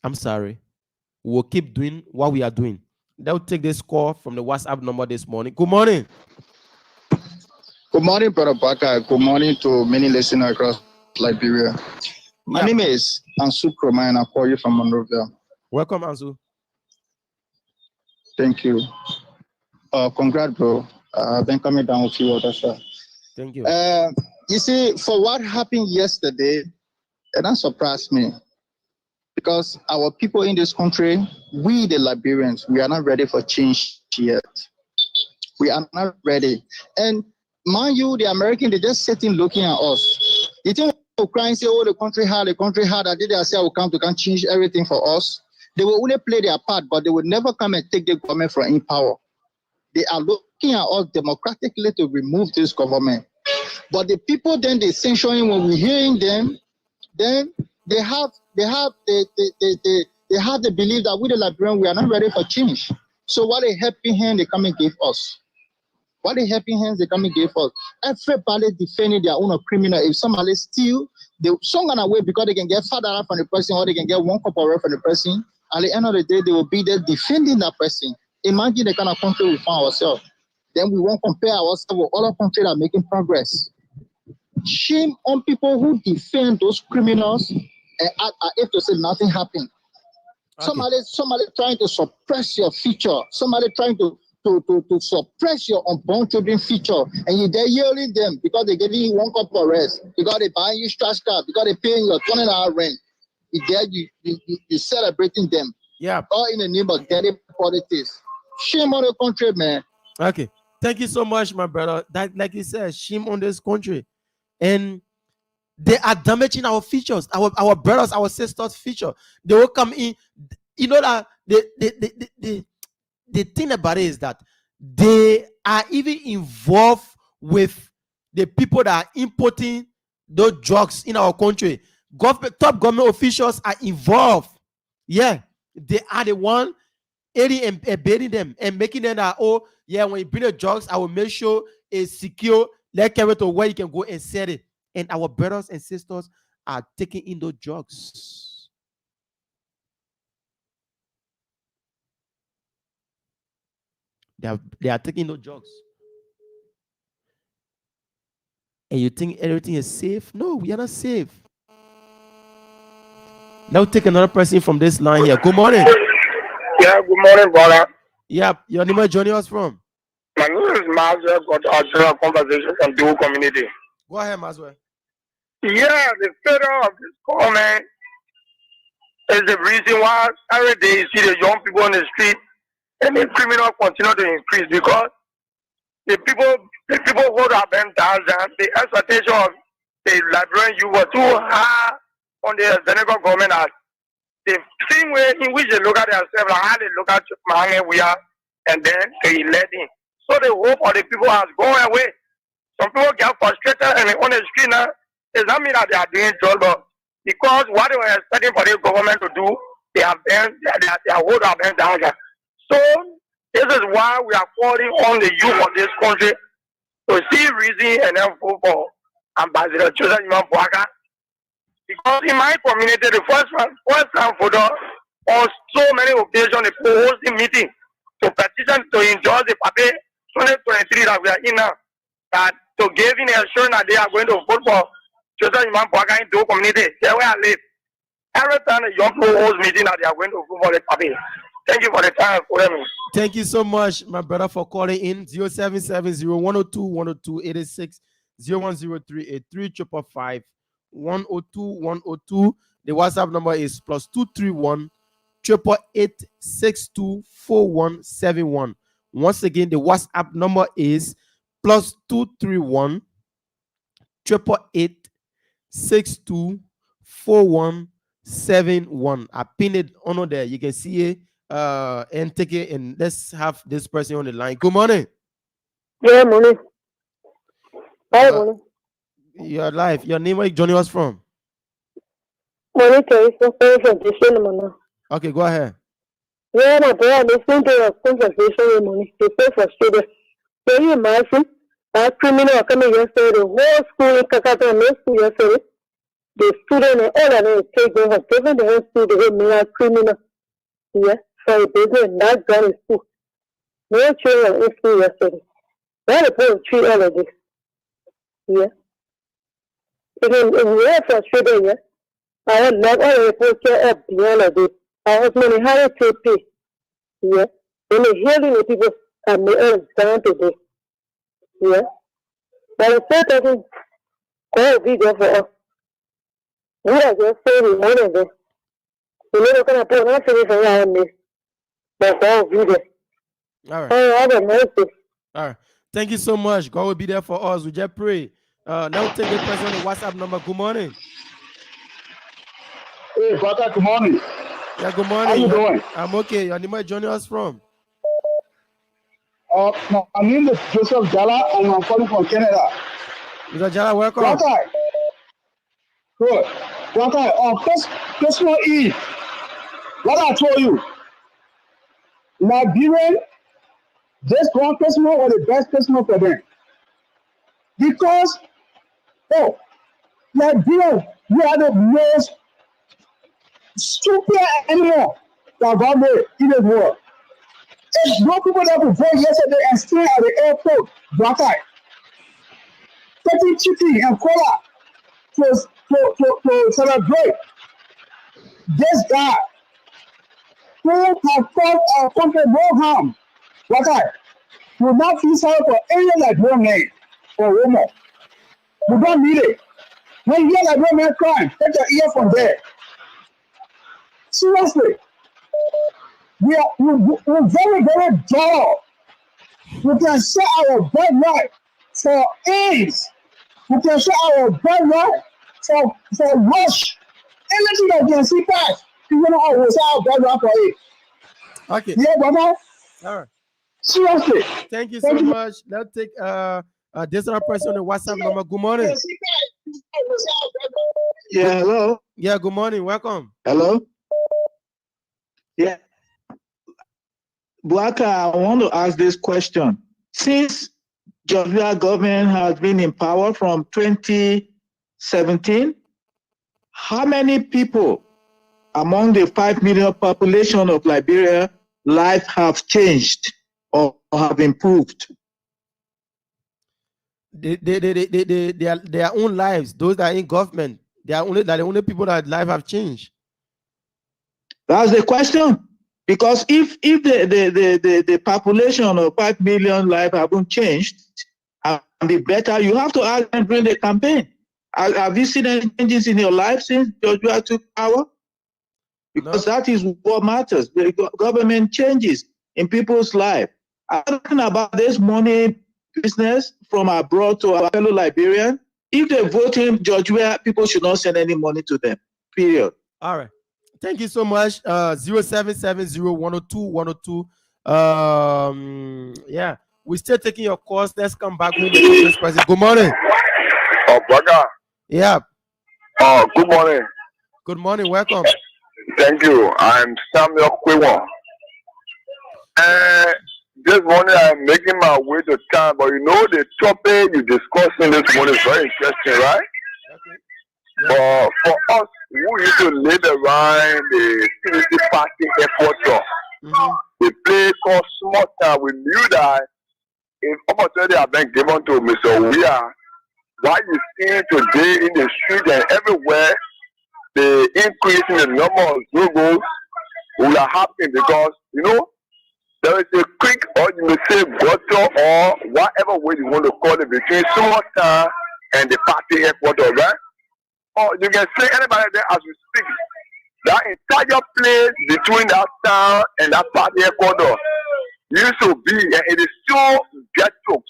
I'm sorry, we'll keep doing what we are doing. They'll take this call from the WhatsApp number this morning. Good morning. Good morning, Brother Parker. Good morning to many listeners across Liberia. My name is Ansu Kroma, and I call you from Monrovia. Welcome, Ansu. Thank you. Congrats, bro. I've been coming down with you all that. Thank you. You see, for what happened yesterday, it that surprised me. Because our people in this country, we the Liberians, we are not ready for change yet. We are not ready. And mind you, the Americans, they're just sitting looking at us. You think Ukraine say, oh, the country hard, that they say will come to change everything for us. They will only play their part, but they will never come and take the government from in power. They are looking at us democratically to remove this government. But the people then they sanctioning when we're hearing them, then they have the belief that we the Liberians, we are not ready for change. So what a helping hand they come and give us. What a helping hands they come and give us. Everybody defending their own criminal. If somebody steal, they song on away because they can get father from the person or they can get one cup of water from the person. At the end of the day, they will be there defending that person. Imagine the kind of country we find ourselves. Then we won't compare ourselves with other countries that are making progress. Shame on people who defend those criminals and act as if to say nothing happened. Okay. Somebody trying to suppress your future. Somebody trying to suppress your unborn children future, and you're there yelling them because they're giving you one cup of rest, because they're buying you trash car, because they're paying your 20-hour rent. You're celebrating them. Yeah. All in the name of getting politics. Shame on the country, man. Okay. Thank you so much, my brother. That, like you said, shame on this country. And they are damaging our features, our brothers, our sisters' future. They will come in. You know that the thing about it is that they are even involved with the people that are importing those drugs in our country. Top government officials are involved. Yeah, they are the one aiding and abetting them and making them that, oh, yeah, when you bring the drugs, I will make sure it's secure. Let's carry it to where you can go and sell it. And our brothers and sisters are taking in those drugs. They are taking those drugs. And you think everything is safe? No, we are not safe. Now take another person from this line here. Good morning. Yeah, good morning, brother. Yeah, your name is joining us from? My name is Mazwell. Got our general conversation from the whole community. Go ahead, Mazwell. Yeah, the failure of this government is the reason why every day you see the young people on the street and the criminals continue to increase, because the people hold up them down. The expectation of the Liberian youth were too high on the Senegal government as the same way in which they look at themselves, like how they look at Mahanga we are, and then they elect him. So the hope of the people has gone away. Some people get frustrated and on the street now. It does not mean that they are doing job, but because what they were expecting for the government to do, they have been they are hold up them down. So this is why we are calling on the youth of this country to see reason and then vote for Ambassador Joseph Imam-Bouaka. Because in my community, the first time photo on so many occasions, they host the meeting to petition to enjoy the paper 2023 that we are in now, that to give in assurance that they are going to vote for Joseph Imam-Bouaka in the community. There where I live. Every time the young people host meeting that they are going to vote for the paper. Thank you for the time for me. Thank you so much, my brother, for calling in. 0770 102 102 86 0103 8555 102 102. The WhatsApp number is +231 888 624171. Once again, the WhatsApp number is +231 888 624171. I pinned it on there. You can see it and take it, and let's have this person on the line. Good morning. Yeah, morning. Hi, morning. You're live. Your name, where you joining us from? Morning, Teresa. Okay, go ahead. Yeah, my boy, I'm listening to your conversation morning. They pay for students. Can you imagine? That criminal coming yesterday, the whole school in Kakata, no school yesterday. The student and all of them take them have given the whole school the whole criminal. Yeah, for a business, not done in school. No children in school yesterday. Why the point treat all of this? Yeah. Again, we are frustrated, yeah. I have not all the reports up beyond of this. I have many higher to pay. Yeah. When the hearing the people are made down today. Yeah. But the fact that it's going to be there for us. We are just saying one of them. You know, going to put nothing around this. But all be there. All right. Oh, have a nice day. All right. Thank you so much. God will be there for us. We just pray. Now take the person on the WhatsApp number. Good morning. Hey, brother, good morning. Yeah, good morning. How you doing? I'm okay. Your name is joining us from? No, my name is Joseph Jala, and I'm calling from Canada. Mr. Jala, welcome. Brother, good. Brother, on Christmas Eve, what I told you, Liberian, this one Christmas was the best Christmas for them. Because, Liberian, we are the most stupid animal that God made in the world. There's no people that would vote yesterday and stay at the airport, brother, taking chicken and cola to celebrate this guy who has caused our country no harm. Brother, will not feel sorry for any Liberian man or woman. We don't need it. When you hear Liberian man crying, take your ear from there. Seriously. We're very, very dull. We can say our birthright for AIDS. We can say our birthright for rush. Anything that we can see past, we don't always say our birthright for AIDS. Okay. Yeah, brother. All right. Seriously. Thank you so much. Let's take this other person on the WhatsApp number. Good morning. Yeah, hello. Yeah, good morning. Welcome. Hello. Yeah. Buaka, I want to ask this question. Since Georgia government has been in power from 2017, how many people among the 5 million population of Liberia life have changed or have improved? Their own lives, those that are in government, they are the only people that life have changed. That's the question. Because if the population of 5 million life haven't changed and be better, you have to ask them during the campaign. Have you seen any changes in your life since Georgia took power? Because that is what matters. The government changes in people's life. I'm talking about this money business from abroad to our fellow Liberians. If they vote in Georgia, people should not send any money to them. Period. All right. Thank you so much. 0770-102-102. Yeah, we're still taking your calls. Let's come back with the this person. Good morning. Oh, brother. Yeah. Oh, good morning. Good morning. Welcome. Thank you. I'm Samuel Kwewa. This morning I'm making my way to town, but you know the topic you're discussing this morning is very interesting, right? Okay. Yeah. For us who used to live around the CDC party headquarters, the place called Small Town, we knew that if opportunity had been given to Mr. Weir, what you see today in the street and everywhere, the increase in the number of Zugos will have happened because, you know, there is a quick, or you may say gutter, or whatever way you want to call it, between Small Town and the party headquarters, right? or you can see anybody there as we speak. That entire place between that town and that party headquarters used to be, and it is still ghettos.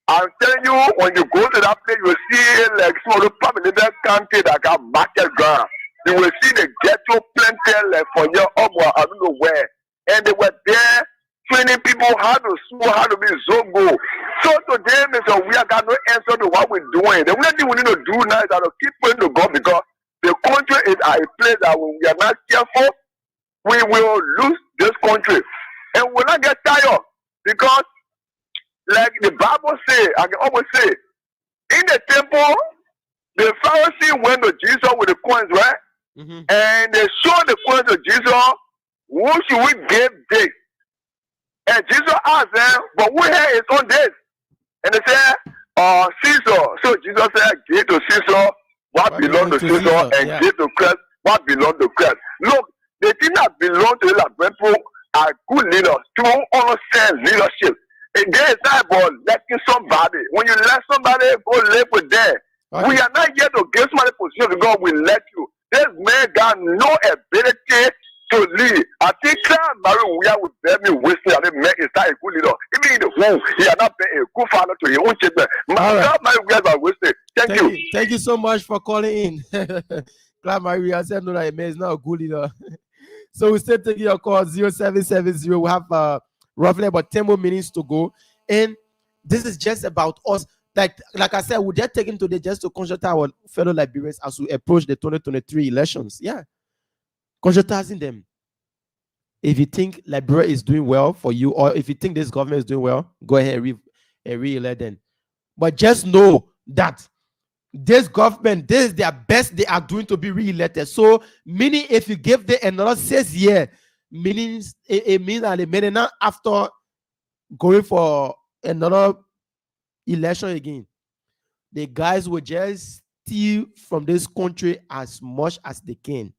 I'm telling you, when you go to that place, you will see like some of the public country that got market ground. You will see the ghetto plenty like for your I don't know where, and they were there training people how to smoke, how to be zongo. So today, Mr. We have got no answer to what we're doing. The only thing we need to do now is to keep praying to God, because the country is at a place that when we are not careful, we will lose this country. And we'll not get tired, because like the Bible says, I can always say, in the temple, the Pharisees went to Jesus with the coins, right? Mm-hmm. And they showed the coins to Jesus, who should we give this? And Jesus asked them, but who here is on this? And they said, Caesar. So Jesus said, give to Caesar what belongs to Caesar, and give to Christ what belongs to Christ. Look, the thing that belongs to the people are good leaders, to understand leadership. And there is not about letting somebody. When you let somebody go live with them, we are not here to give somebody position to God. We let you. This man got no ability to lead. I think Mary, we are with them wasting. And the man is not a good leader. Even in the home, he has not been a good father to his own children. Mary, wasted. Thank you. Thank you so much for calling in. Glad Mary, I said no, that man is not a good leader. So we still taking your call 0770. We have roughly about 10 more minutes to go, and this is just about us. Like I said, we're just taking today just to consult our fellow Liberians as we approach the 2023 elections. Yeah, consulting them. If you think Liberia is doing well for you, or if you think this government is doing well, go ahead and re-elect them. But just know that this government, this is their best they are doing to be re-elected. So, meaning if you give them another 6 years, meaning it means that they may not after going for another election again, the guys will just steal from this country as much as they can.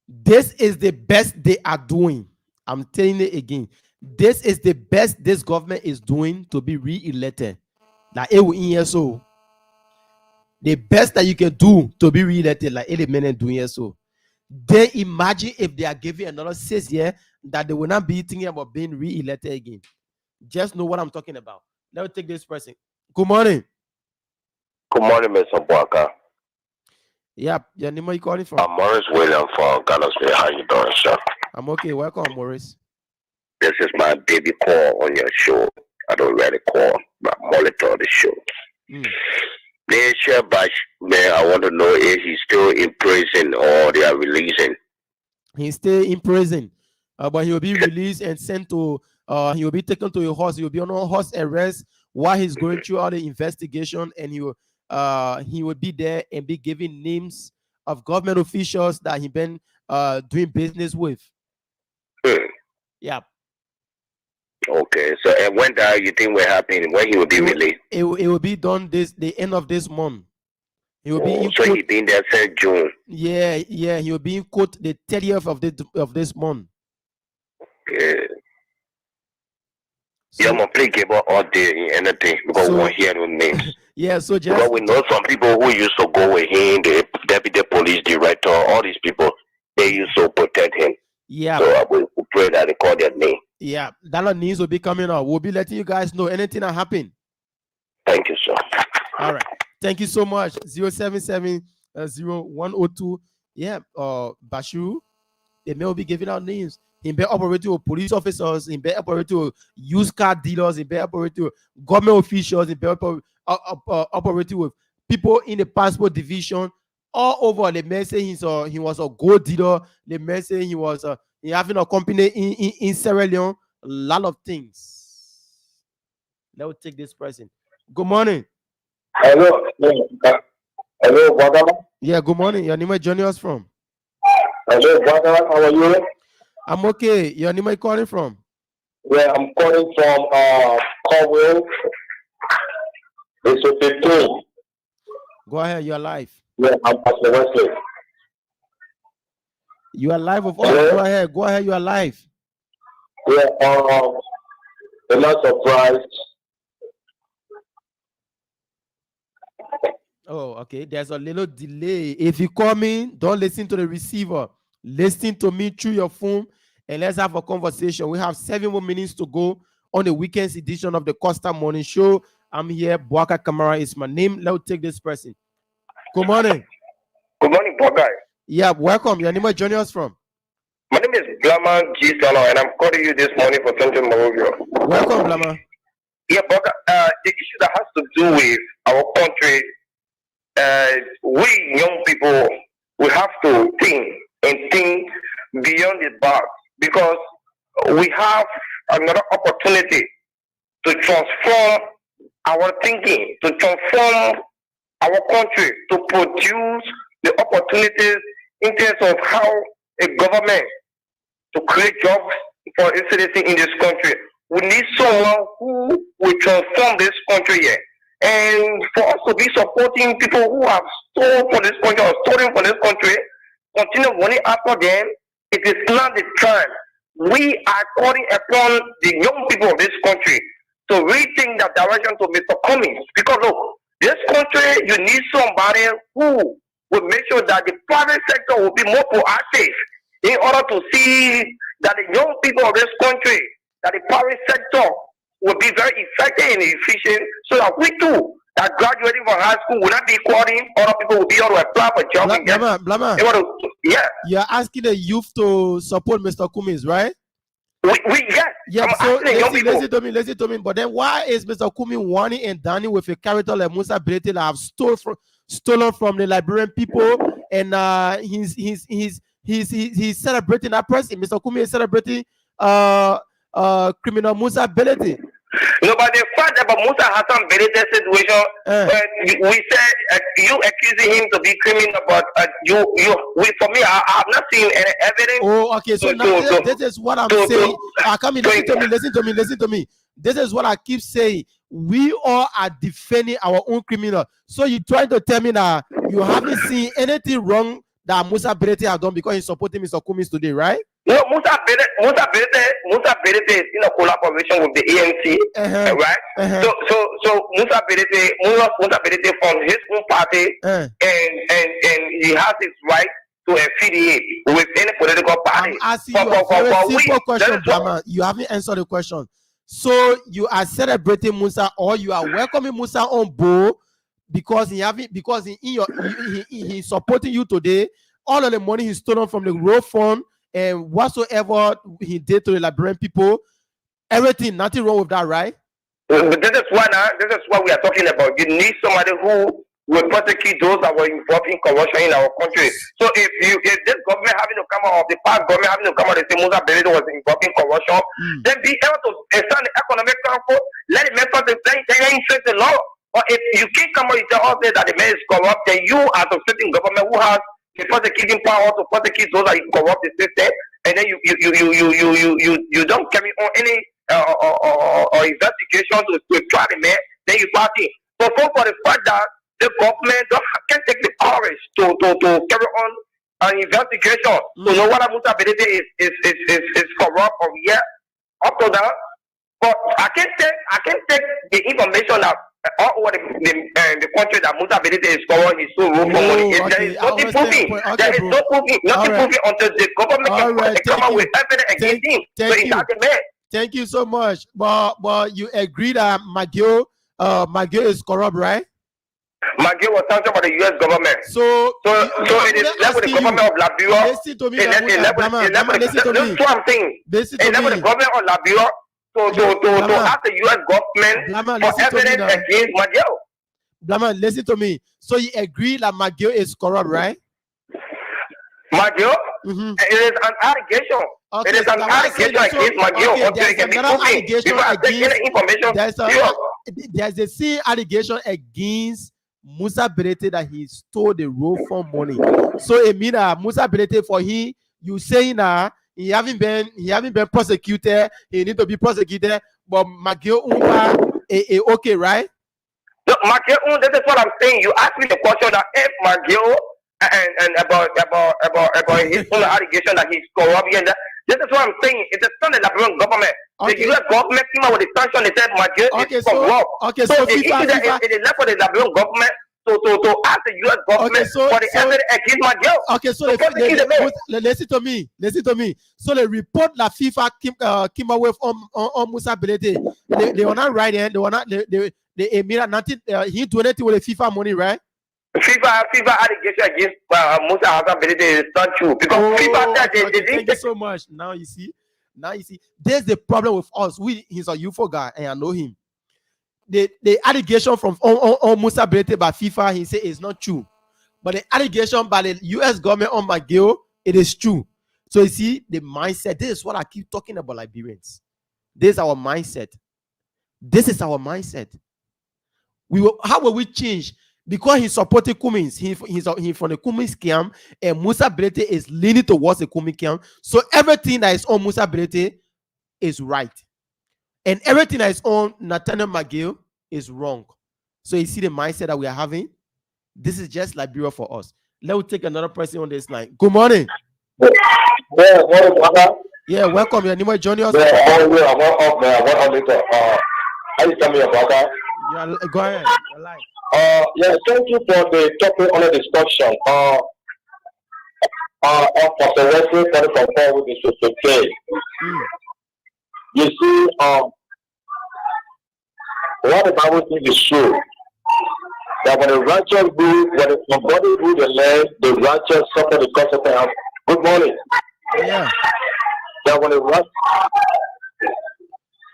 This is the best they are doing. I'm telling you again. This is the best this government is doing to be re-elected. Like it will in here so. The best that you can do to be re-elected, like 80 men doing here so. Then imagine if they are giving another 6 years that they will not be thinking about being re-elected again. Just know what I'm talking about. Let me take this person. Good morning. Good morning, Mr. Boaka. Yeah, your name, where you calling from? I'm Morris William from Gallowsville. How you doing, sir? I'm okay. Welcome, Morris. This is my baby call on your show. I don't really call, but monitor the show. Man, I want to know if he's still in prison or they are releasing. He's still in prison, but he will be released and sent to. He will be taken to a horse. He will be on a horse arrest while he's going through all the investigation, and he will be there and be giving names of government officials that he been doing business with. Yeah. Okay. So, and when that you think will happen? When he will be released? It will be done the end of this month. He will be in so court. He been there since June. Yeah. He will be in court the 30th of this month. Okay. So, I'm gonna play cable all day in anything because we won't hear no names. Yeah, so just because we know some people who used to go with him, the deputy police director, all these people, they used to protect him. Yeah. So we pray that they call their name. Yeah, that news will be coming out. We'll be letting you guys know anything that happen. Thank you, sir. All right. Thank you so much. 077-0102. Yeah, Bashu, they may be giving out names. He may operate with police officers, he may operate with used car dealers, he may operate with government officials, he may operate with people in the passport division all over. They may say he was a gold dealer. They may say he was he having a company in Sierra Leone. A lot of things. Let me take this person. Good morning. Hello. Hello, brother. Yeah, good morning. Your name is joining us from? Hello, brother. How are you? I'm okay. Your name is calling from? Yeah, I'm calling from Cornwall. It's 15. Go ahead, you're live. Yeah, I'm Pastor Wesley. You are live with us. Go ahead, you are live. Yeah, I'm not surprised. Oh, okay. There's a little delay. If you call me, don't listen to the receiver. Listen to me through your phone and let's have a conversation. We have 7 more minutes to go on the weekend's edition of the Costa Morning Show. I'm here. Boaka Kamara is my name. Let's take this person. Good morning. Good morning, Boga. Yeah, welcome. Your name, where joining us from? My name is Blama G. Sano, and I'm calling you this morning for Central Morovia. Welcome, Blama. Yeah, Boga, the issue that has to do with our country, we young people, we have to think beyond the box because we have another opportunity to transform our thinking, to transform our country, to produce the opportunities in terms of how a government to create jobs for citizens in this country. We need someone who will transform this country here. And for us to be supporting people who have stolen for this country or stolen for this country, continue running after them, it is not the time. We are calling upon the young people of this country to rethink the direction to Mr. Cummings. Because look, this country, you need somebody who will make sure that the private sector will be more proactive in order to see that the young people of this country, that the private sector will be very effective and efficient so that we too, that graduating from high school will not be calling, other people will be able to apply for jobs. Blama. Yeah. You're asking the youth to support Mr. Cummings, right? Yeah. So listen to me. But then why is Mr. Cummings wanting and dining with a character like Musa Berete that have stolen from the Liberian people, and he's celebrating that person? Mr. Cummings is celebrating criminal Musa Berete. No, but the fact about Musa Hassan Berete situation, we said you accusing him to be criminal, but for me, I have not seen any evidence. Oh, okay. So this is what I'm saying. Come in, listen to me. This is what I keep saying. We all are defending our own criminal. So you trying to tell me that you haven't seen anything wrong that Musa Berete has done because he's supporting Mr. Cummings today, right? No, Musa Berete is in a collaboration with the ANC, right? So Musa Berete from his own party, and he has his right to affiliate with any political party. I'm asking you a very simple question, Blama. You haven't answered the question. So you are celebrating Musa, or you are welcoming Musa on board because he's supporting you today. All of the money he's stolen from the road fund and whatsoever he did to the Liberian people, everything, nothing wrong with that, right? This is what we are talking about. You need somebody who will prosecute those that were involved in corruption in our country. So if this government having to come out, the past government having to come out and say Musa Berete was involved in corruption, then be able to extend the economic transport, let it make us the law. Or if you can't come out and tell us that the man is corrupt, then you as a certain government who has the prosecuting power to prosecute those that corrupt the system, and then you don't carry on any or investigation to try the man, then you party. So for the fact that the government can take the courage to carry on an investigation to know whether Musa Berete is corrupt or up to that. But I can take the information that all over the country that Musa Berete is corrupt, he's so rude for money. There is nothing proving. There is nothing proving until the government can come up with evidence against him. So he's not the man. Thank you so much. But you agree that Magio is corrupt, right? Magio was sanctioned by the U.S. government. So it is left with the government of Liberia. Listen to me. Listen to me. That's what I'm saying. Listen to me. It's left with the government of Liberia to ask the U.S. government for evidence against Magio. Blama, listen to me. So you agree that Magio is corrupt, right? Magio? It is an allegation. Okay, it is an allegation against Magio. Okay, it can be proven. There's a same allegation against Musa Berete that he stole the road fund money. So it means that Musa Berete, for him, you saying that he haven't been prosecuted, he need to be prosecuted, but Magio okay, right? No, Magio, that is what I'm saying. You asked me the question that if Magio and about his own allegation that he's corrupt, and this is what I'm saying. It's not the Liberian government. Okay. The U.S. government came out with the sanction. They said Magio is corrupt. Okay, so the issue that it is left for the Liberian government to ask the U.S. government for the evidence against my girl. Okay, so listen to me. Listen to me. So the report that FIFA came away on Musa Belete, they were not right there. They were not. They made nothing. He donated with the FIFA money, right? FIFA allegation against Musa Hassan Belete is not true because FIFA said they didn't. Thank you so much. Now you see. There's the problem with us. He's a UFO guy, and I know him. The allegation from on Musa Belete by FIFA, he said it's not true. But the allegation by the US government on McGill, it is true. So you see, the mindset, this is what I keep talking about, Liberians. This is our mindset. This is our mindset. How will we change? Because he supported Cummins. He's from the Cummins camp, and Musa Belete is leaning towards the Cummins camp. So everything that is on Musa Belete is right. And everything that is on Nathaniel McGill is wrong. So you see the mindset that we are having? This is just Liberia for us. Let me take another person on this line. Good morning. Yeah, morning. Yeah, welcome. Your name is Johnny. Yeah, I'm tell me about that. Yeah, go ahead. You're live. Yeah, thank you for the topic on the discussion. For the referee for the with the okay. You see, what the Bible says is true. That when the righteous do, when somebody do the land, the righteous suffer the consequence. Good morning. Yeah. That when the righteous.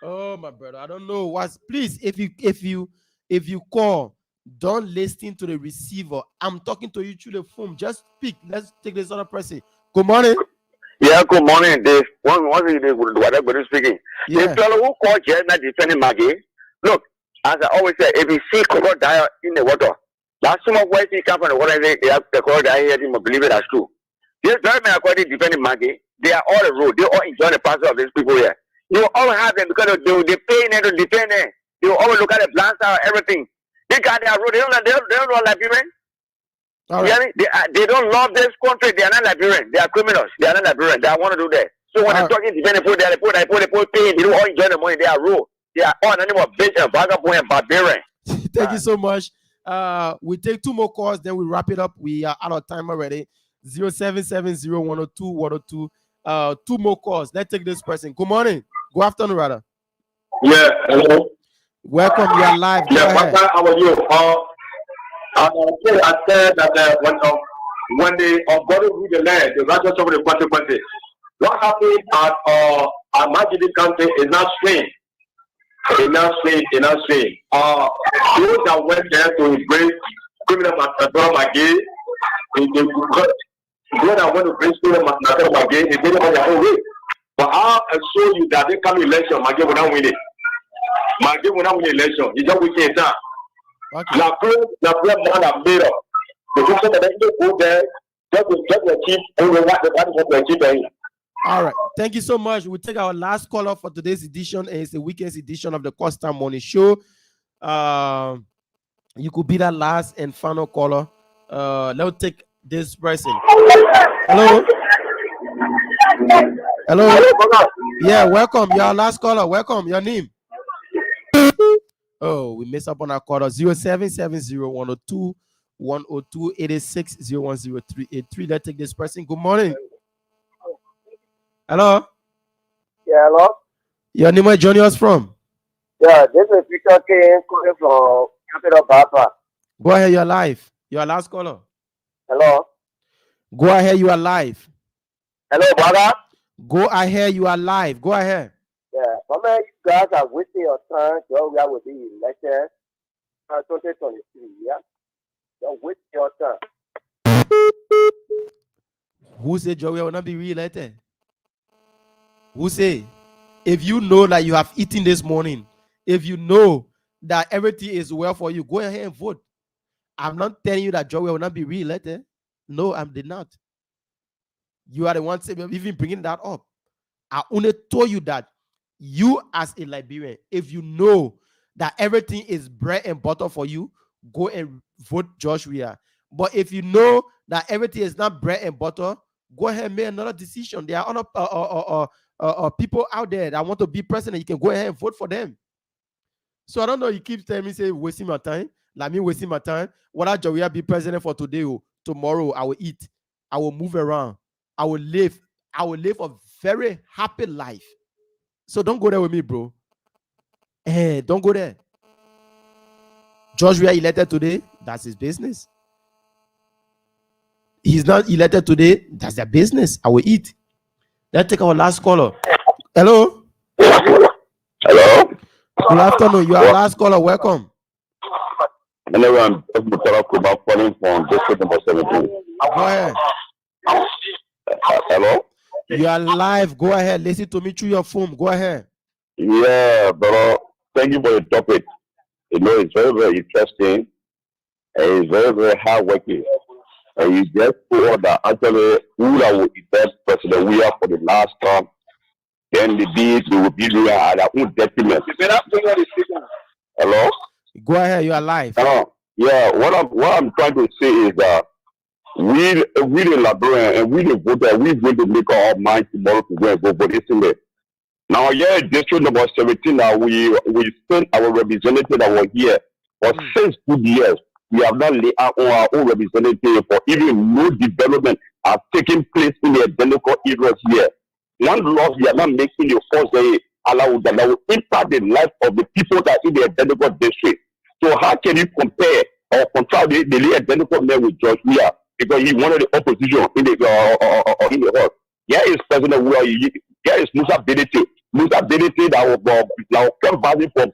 Oh my brother, I don't know what's. Please, if you call, don't listen to the receiver. I'm talking to you through the phone. Just speak. Let's take this other person. Good morning. Yeah, good morning, Dave. One thing they would do, whatever speaking. Yeah. The fellow who called Jenna defending Maggie. Look, as I always say, if you see crocodile in the water, that's some of where he come from the water. They have the crocodile here. They believe it as true. This very man according defending Maggie. They are all the road. They all enjoy the pastor of these people here. You all have them because they pay them to defend them. You always look at the plans and everything. They got their road. They don't know Liberian. Right. They don't love this country. They are not Liberian. They are criminals. They are not Liberian. They want to do that. So when they're talking defending people, they pay. They don't all enjoy the money. They are rude. They are all animal bitch and vagabond and barbarian. Thank you so much. We take two more calls, then we wrap it up. We are out of time already. 0770-102-102. Two more calls. Let's take this person. Good morning. Good afternoon, rather. Yeah, hello. Welcome. You are live. Go ahead. How are you? I said that when they body rule the land, the righteous suffer the consequences. What happened at Majidi County is not strange. It's not strange. Those that went there to embrace criminal Matador Magay, those that went to bring criminal Matador Magay, they did it on their own way. But I'll assure you that they come election, Magay will not win it. Magay will not win the election. It's just wicked time. Now, prayer man have made up. The person that they go there, just to achieve only what they achieve. All right. Thank you so much. We'll take our last caller for today's edition. And it's the weekend's edition of the Costa Morning Show. You could be that last and final caller. Let's take this person. Hello. Yeah, welcome. Your last caller. Welcome. Your name. Oh, we messed up on our caller. 0770-102-102-86-010-383. Let's take this person. Good morning. Hello? Yeah, hello? Your name is joining us from? Yeah, this is Peter King calling from Capital Papa. Go ahead, you're live. You're last caller. Hello? Go ahead, you are live. Hello, brother? Go ahead, you are live. Go ahead. Yeah, some of you guys are wasting your time to where will be elected 2023, yeah? You're wasting your time. Who said Joey will not be re-elected? Who say, if you know that you have eaten this morning, if you know that everything is well for you, go ahead and vote. I'm not telling you that Joey will not be re-elected. No, I did not. You are the one even bringing that up. I only told you that you as a Liberian, if you know that everything is bread and butter for you, go and vote Josh Weah. But if you know that everything is not bread and butter, go ahead and make another decision. There are other people out there that want to be president. You can go ahead and vote for them. So I don't know. You keep telling me, say, wasting my time. Like me wasting my time. What I will be president for today? Tomorrow I will eat. I will move around. I will live a very happy life. So don't go there with me, bro. Don't go there. George we are elected today. That's his business. He's not elected today. That's their business. I will eat. Let's take our last caller. Hello. Hello. Good afternoon. You are last caller. Welcome. Hello, I'm calling from district number 17. Go ahead. Hello. You are live. Go ahead. Listen to me through your phone. Go ahead. Yeah, brother. Thank you for the topic. You know, it's very, very interesting. And it's very, very hardworking. And you just put that actually who that will elect President we are for the last term, then the deed they will be doing at their own detriment. Hello? Go ahead, you are live. Yeah, what I'm trying to say is that we the Liberian and we the voter, we're going to make our mind tomorrow to go and vote for this thing. Now, yeah, district number 17, now we send our representative that were here for 6 good years. We have not laid out our own representative for even no development are taking place in the identical areas here. One loss we are not making the force that will impact the life of the people that are in the identical district. So how can you compare or contrast the identical man with George Weah? Because he wanted the opposition in the hall. Here is President Weah. Here is Musa Benete. Musa Benete that was canvassing for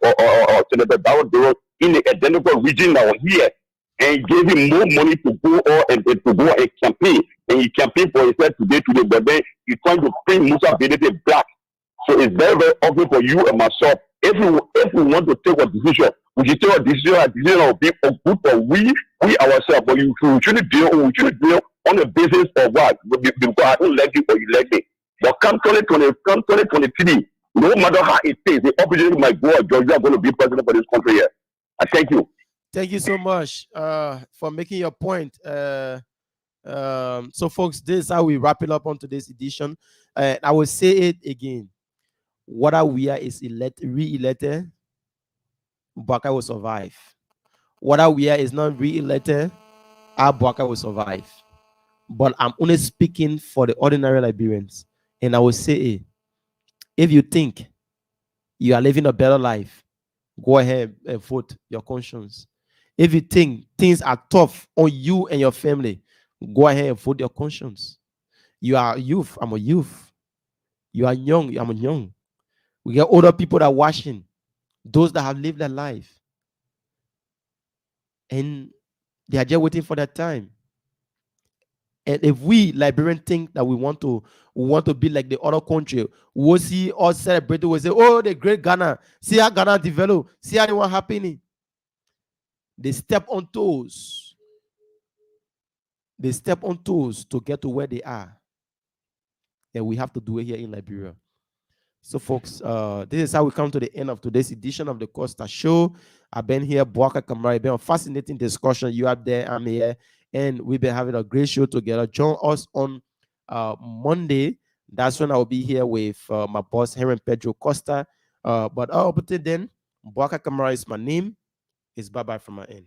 Senator Darrell in the identical region that was here. And gave him more money to go and campaign. And he campaigned for himself today, but then he's trying to bring Musa Benete back. So it's very, very obvious for you and myself. If we want to take a decision, we should take a decision will be good for we ourselves. But we shouldn't deal on the basis of what? Because I don't like you or you like me. But come 2023, no matter how it takes, the opposition might go, Georgia are going to be president for this country here. I thank you. Thank you so much for making your point. So, folks, this is how we wrap it up on today's edition. I will say it again. Whether we are re-elected, Bwaka will survive. Whether we are is not re-elected, our Bwaka will survive. But I'm only speaking for the ordinary Liberians. And I will say, if you think you are living a better life, go ahead and vote your conscience. If you think things are tough on you and your family, go ahead and vote your conscience. You are a youth. I'm a youth. You are young. I'm young. We get older people that are watching. Those that have lived their life. And they are just waiting for that time. And if we Liberians think that we want to be like the other country, we'll see us celebrate. We'll say, oh, the great Ghana. See how Ghana develop. See how they want happening. They step on toes. They step on toes to get to where they are. And we have to do it here in Liberia. So, folks, this is how we come to the end of today's edition of the Costa Show. I've been here, Bwaka Kamara. It's been a fascinating discussion. You are there, I'm here. And we've been having a great show together. Join us on Monday. That's when I'll be here with my boss, Heron Pedro Costa. But until then, Bwaka Kamara is my name. It's bye-bye from my end.